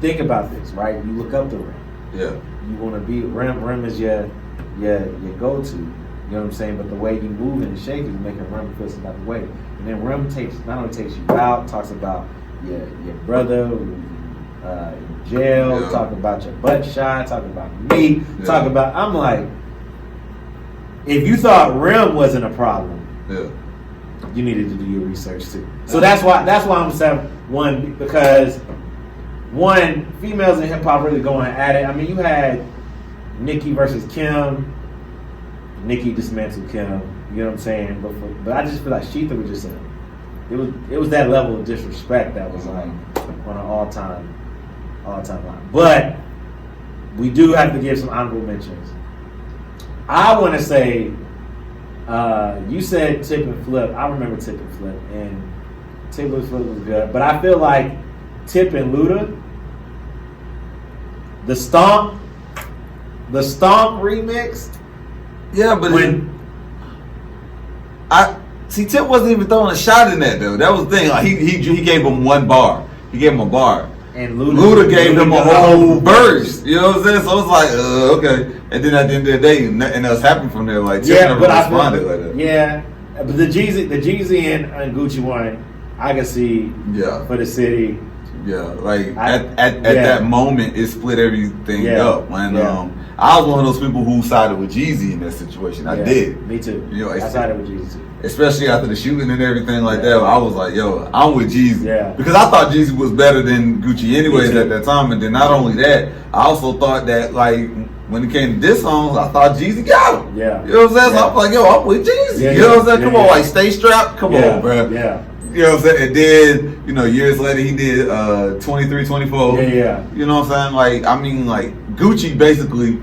[SPEAKER 2] Think about this, right? You look up to Rem.
[SPEAKER 1] Yeah.
[SPEAKER 2] You want to be Rem. Rem is your go-to. You know what I'm saying? But the way you move and shake is making Rem feel some type of way. And then Rem not only takes you out, talks about your brother in jail, talking about your butt shot, talking about me, talking about. I'm like, if you thought Rem wasn't a problem, you needed to do your research too. So that's why I'm saying 1, because 1, females in hip hop really going at it. I mean, you had Nicki versus Kim. Nicki dismantled Kim. You know what I'm saying? But I just feel like Sheetha was just it was that level of disrespect that was like on an all time line. But we do have to give some honorable mentions. I want to say, you said Tip and Flip. I remember Tip and Flip, and Tip and Flip was good. But I feel like Tip and Luda, the Stomp remix.
[SPEAKER 1] Yeah, but Tip wasn't even throwing a shot in that though. That was the thing. Like he gave him one bar. He gave him a bar.
[SPEAKER 2] And
[SPEAKER 1] Luda gave him a whole verse. You know what I'm saying? So it's like, okay. And then at the end of the day, nothing else happened from there. Like Tip never responded like that.
[SPEAKER 2] Yeah, but the Jeezy and Gucci one, I can see.
[SPEAKER 1] Yeah.
[SPEAKER 2] For the city.
[SPEAKER 1] Yeah, like at that moment, it split everything up. When I was one of those people who sided with Jeezy in that situation. I did.
[SPEAKER 2] Me too.
[SPEAKER 1] You know,
[SPEAKER 2] I sided with Jeezy too.
[SPEAKER 1] Especially after the shooting and everything like that. I was like, yo, I'm with Jeezy.
[SPEAKER 2] Yeah.
[SPEAKER 1] Because I thought Jeezy was better than Gucci anyways at that time. And then not only that, I also thought that, like, when it came to diss songs, I thought Jeezy got him.
[SPEAKER 2] Yeah.
[SPEAKER 1] You know what I'm saying? So I'm like, yo, I'm with Jeezy.
[SPEAKER 2] Yeah,
[SPEAKER 1] you know what I'm saying? Come on, like, stay strapped. Come on, bro.
[SPEAKER 2] Yeah.
[SPEAKER 1] You know what I'm saying? And then, you know, years later, he did 23, 24.
[SPEAKER 2] Yeah.
[SPEAKER 1] You know what I'm saying? Like, I mean, like, Gucci basically,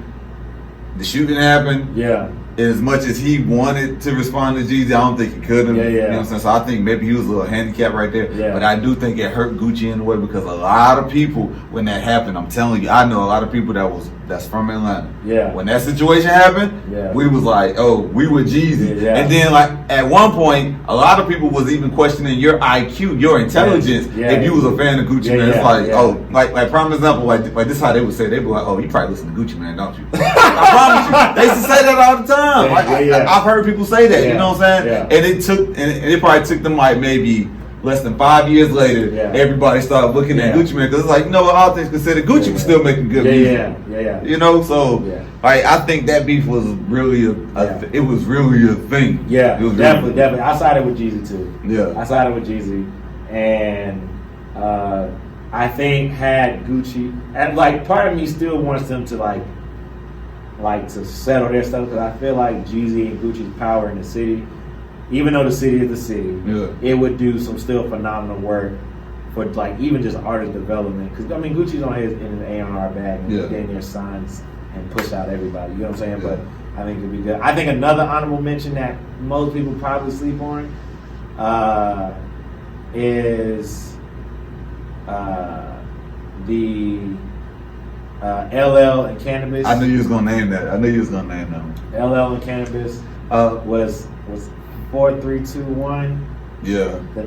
[SPEAKER 1] the shooting happened.
[SPEAKER 2] Yeah.
[SPEAKER 1] As much as he wanted to respond to Jeezy, I don't think he could have.
[SPEAKER 2] Yeah.
[SPEAKER 1] You know what I'm saying? So I think maybe he was a little handicapped right there.
[SPEAKER 2] Yeah.
[SPEAKER 1] But I do think it hurt Gucci in a way because a lot of people, when that happened, I'm telling you, I know a lot of people that's from Atlanta.
[SPEAKER 2] Yeah.
[SPEAKER 1] When that situation happened, we was like, oh, we were Jeezy.
[SPEAKER 2] Yeah.
[SPEAKER 1] And then, like, at one point, a lot of people was even questioning your IQ, your intelligence, if you was a fan of Gucci Man. It's like, oh, like prime example, like this is how they would say. They'd be like, oh, you probably listen to Gucci Man, don't you? I promise you. They used to say that all the time. I've heard people say that, you know what I'm saying?
[SPEAKER 2] Yeah.
[SPEAKER 1] And it probably took them like maybe less than 5 years later, everybody started looking at Gucci Man because it's like, you know what, all things considered, Gucci was still making good music.
[SPEAKER 2] Yeah.
[SPEAKER 1] You know, so like I think that beef was really it was really a thing.
[SPEAKER 2] Yeah,
[SPEAKER 1] it was
[SPEAKER 2] definitely. I sided with Jeezy too.
[SPEAKER 1] Yeah,
[SPEAKER 2] I sided with Jeezy, and I think had Gucci, and like part of me still wants them to like to settle their stuff because I feel like Jeezy and Gucci's power in the city even though the city is the city,
[SPEAKER 1] Yeah.
[SPEAKER 2] it would do some still phenomenal work for like even just artist development. Because I mean, Gucci's on his in his A&R bag and
[SPEAKER 1] Yeah.
[SPEAKER 2] then there's signs and push out everybody. You know what I'm saying?
[SPEAKER 1] Yeah.
[SPEAKER 2] But I think it'd be good. I think another honorable mention that most people probably sleep on is the LL and Cannabis.
[SPEAKER 1] I knew you was gonna name that. I knew you was gonna name them.
[SPEAKER 2] LL and Cannabis was 4, 3, 2, 1.
[SPEAKER 1] Yeah.
[SPEAKER 2] The-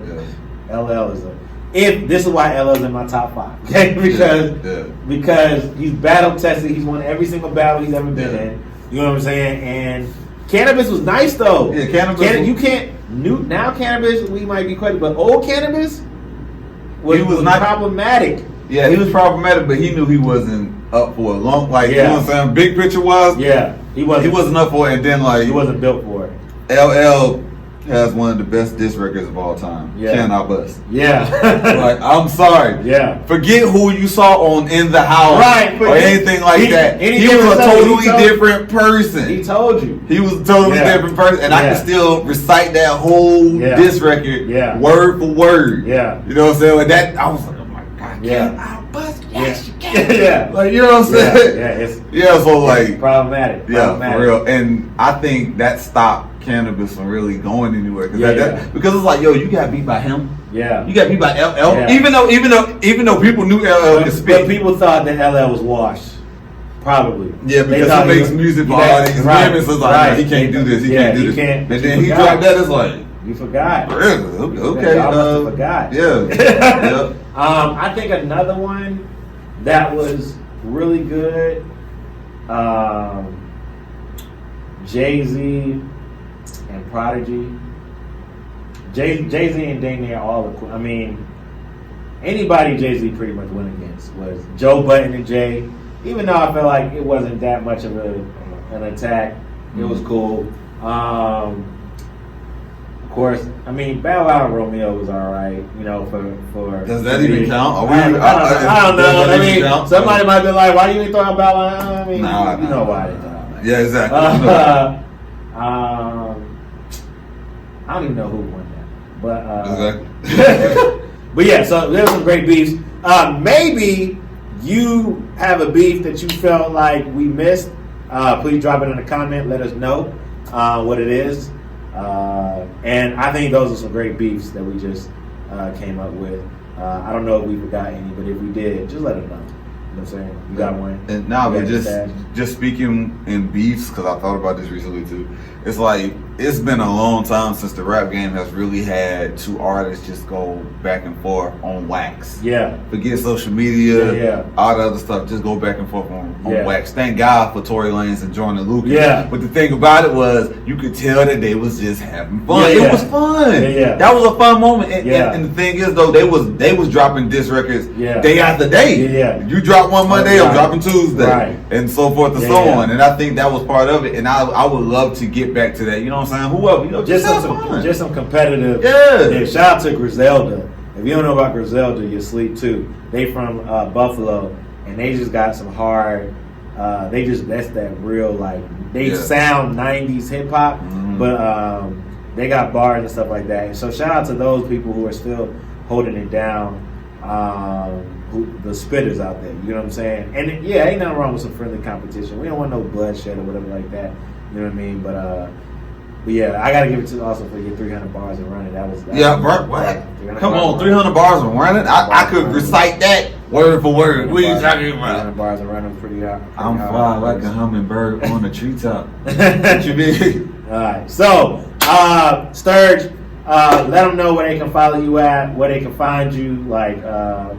[SPEAKER 1] Yeah.
[SPEAKER 2] LL is if this is why LL is in my top 5. Okay, because he's battle tested. He's won every single battle he's ever been in. You know what I'm saying? And Cannabis was nice though.
[SPEAKER 1] Yeah, Cannabis.
[SPEAKER 2] You can't now Cannabis. We might be credited, but old Cannabis was
[SPEAKER 1] not
[SPEAKER 2] problematic.
[SPEAKER 1] Yeah, he was problematic, but he knew he wasn't up for a long. Like you know what I'm saying? Big picture wise.
[SPEAKER 2] Yeah, he wasn't
[SPEAKER 1] up for it, and then like
[SPEAKER 2] he wasn't built for it.
[SPEAKER 1] LL has one of the best diss records of all time.
[SPEAKER 2] Yeah.
[SPEAKER 1] Can I Bust?
[SPEAKER 2] Yeah.
[SPEAKER 1] Like, I'm sorry.
[SPEAKER 2] Yeah.
[SPEAKER 1] Forget who you saw on In the House
[SPEAKER 2] Right,
[SPEAKER 1] or anything like that. He was a totally different person.
[SPEAKER 2] He told you.
[SPEAKER 1] He was a totally different person. And I can still recite that whole diss record word for word.
[SPEAKER 2] Yeah.
[SPEAKER 1] You know what I'm saying? Like that, I was like, oh my God,
[SPEAKER 2] Yeah.
[SPEAKER 1] Can I Bust? Yes, you can.
[SPEAKER 2] Yeah.
[SPEAKER 1] Like, you know what I'm saying?
[SPEAKER 2] Yeah,
[SPEAKER 1] So like,
[SPEAKER 2] problematic.
[SPEAKER 1] yeah, for real. And I think that stopped Cannabis from really going anywhere because it's like, yo, you got beat by him.
[SPEAKER 2] Yeah,
[SPEAKER 1] you got beat by LL.
[SPEAKER 2] Yeah.
[SPEAKER 1] Even though people knew LL could spit,
[SPEAKER 2] but people thought that LL was washed. Probably.
[SPEAKER 1] Yeah, because he makes music for all these women. So it's like, no, he can't do this. He can't do this. And then he dropped that. It's like,
[SPEAKER 2] you forgot.
[SPEAKER 1] Really? Okay.
[SPEAKER 2] I must have forgot.
[SPEAKER 1] Yeah. Yeah.
[SPEAKER 2] I think another one that was really good. Jay-Z and Prodigy. Jay-Z and Dane are all equal. I mean, anybody Jay-Z pretty much went against was Joe Budden and Jay. Even though I felt like it wasn't that much of an attack, it was cool. Of course, I mean, Bow Wow and Romeo was all right. You know, for
[SPEAKER 1] does that even count?
[SPEAKER 2] I don't know. I mean, somebody might be like, "Why do you even throw out Bow Wow?" I mean, you know why they throw out.
[SPEAKER 1] Yeah, exactly.
[SPEAKER 2] I don't even know who won that, but
[SPEAKER 1] exactly.
[SPEAKER 2] but yeah, so there's some great beefs. Maybe you have a beef that you felt like we missed. Please drop it in the comment. Let us know what it is. And I think those are some great beefs that we just came up with. I don't know if we forgot any, but if we did, just let us know. You know what I'm saying? You got one.
[SPEAKER 1] And now, but just speaking in beefs, because I thought about this recently too. It's like it's been a long time since the rap game has really had two artists just go back and forth on wax.
[SPEAKER 2] Yeah.
[SPEAKER 1] Forget social media, all the other stuff. Just go back and forth on wax. Thank God for Tory Lanez and Jordan Lucas.
[SPEAKER 2] Yeah.
[SPEAKER 1] But the thing about it was, you could tell that they was just having fun.
[SPEAKER 2] Yeah,
[SPEAKER 1] it was fun.
[SPEAKER 2] Yeah.
[SPEAKER 1] That was a fun moment. And the thing is, though, they was dropping diss records day after day.
[SPEAKER 2] Yeah.
[SPEAKER 1] You drop one Monday, I'm dropping Tuesday, and so forth and so on. And I think that was part of it. And I would love to get back to that. You know what I'm saying? Whoever, you know, just
[SPEAKER 2] some competitive.
[SPEAKER 1] Yeah.
[SPEAKER 2] Shout out to Griselda. If you don't know about Griselda, you sleep too. They from Buffalo, and they just got some hard. That's that real like they sound 90s hip hop, but they got bars and stuff like that. So shout out to those people who are still holding it down. The spitters out there, you know what I'm saying? And ain't nothing wrong with some friendly competition. We don't want no bloodshed or whatever like that. You know what I mean? But yeah, I gotta give it to also for your 300 bars and running. That was
[SPEAKER 1] what? Come on, 300 bars and running. I could recite that word for word. What are you talking about?
[SPEAKER 2] 300 bars and running pretty hard.
[SPEAKER 1] I'm flying like a hummingbird on a treetop. What you mean?
[SPEAKER 2] All right, so Sturge, let them know where they can follow you at, where they can find you. Like, tell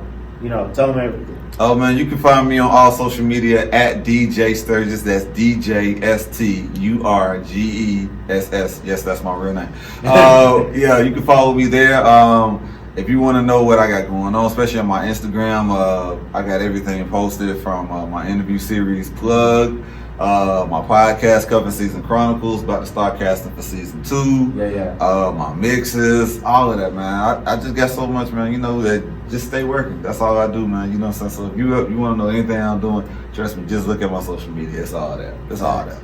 [SPEAKER 2] them everything.
[SPEAKER 1] Oh man, you can find me on all social media at DJ Sturgis. That's DJSTURGESS. Yes, that's my real name. You can follow me there. If you want to know what I got going on, especially on my Instagram, I got everything posted from my interview series Plug, my podcast Cuffing Season Chronicles, about to start casting for season 2. My mixes, all of that, man. I just got so much, man. You know that. Just stay working. That's all I do, man. You know what I'm saying? So if you want to know anything I'm doing, trust me, just look at my social media. It's all that. It's all that.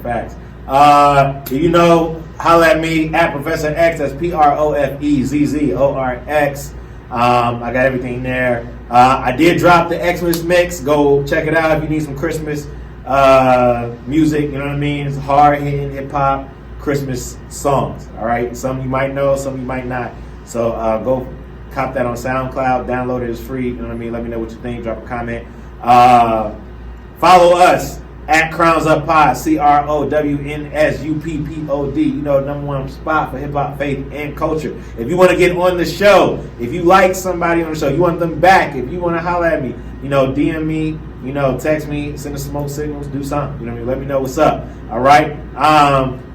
[SPEAKER 2] Facts. You know, holla at me at Professor X. That's PROFEZZORX. I got everything there. I did drop the Xmas mix. Go check it out if you need some Christmas music. You know what I mean? It's hard hitting hip hop Christmas songs. All right, some you might know, some you might not. So go cop that on SoundCloud. Download it. It's free. You know what I mean? Let me know what you think. Drop a comment. Follow us at Crowns Up Pod, CROWNSUPPOD. You know, #1 spot for hip hop, faith, and culture. If you want to get on the show, if you like somebody on the show, you want them back, if you want to holler at me, you know, DM me, you know, text me, send us smoke signals, do something. You know what I mean? Let me know what's up. All right.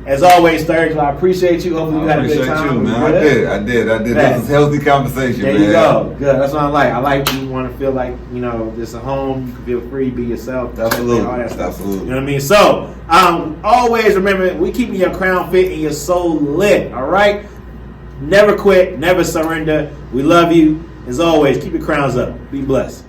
[SPEAKER 2] As always, Sturge, I appreciate you. Hopefully you had a good time.
[SPEAKER 1] I appreciate you, man. I did. This was healthy conversation,
[SPEAKER 2] there
[SPEAKER 1] man.
[SPEAKER 2] There you go. Good. That's what I like. I like you want to feel like, you know, this a home. You can feel free, be yourself.
[SPEAKER 1] Absolutely.
[SPEAKER 2] All that stuff.
[SPEAKER 1] Absolutely.
[SPEAKER 2] You know what I mean? So, always remember, we keeping your crown fit and your soul lit. All right? Never quit. Never surrender. We love you. As always, keep your crowns up. Be blessed.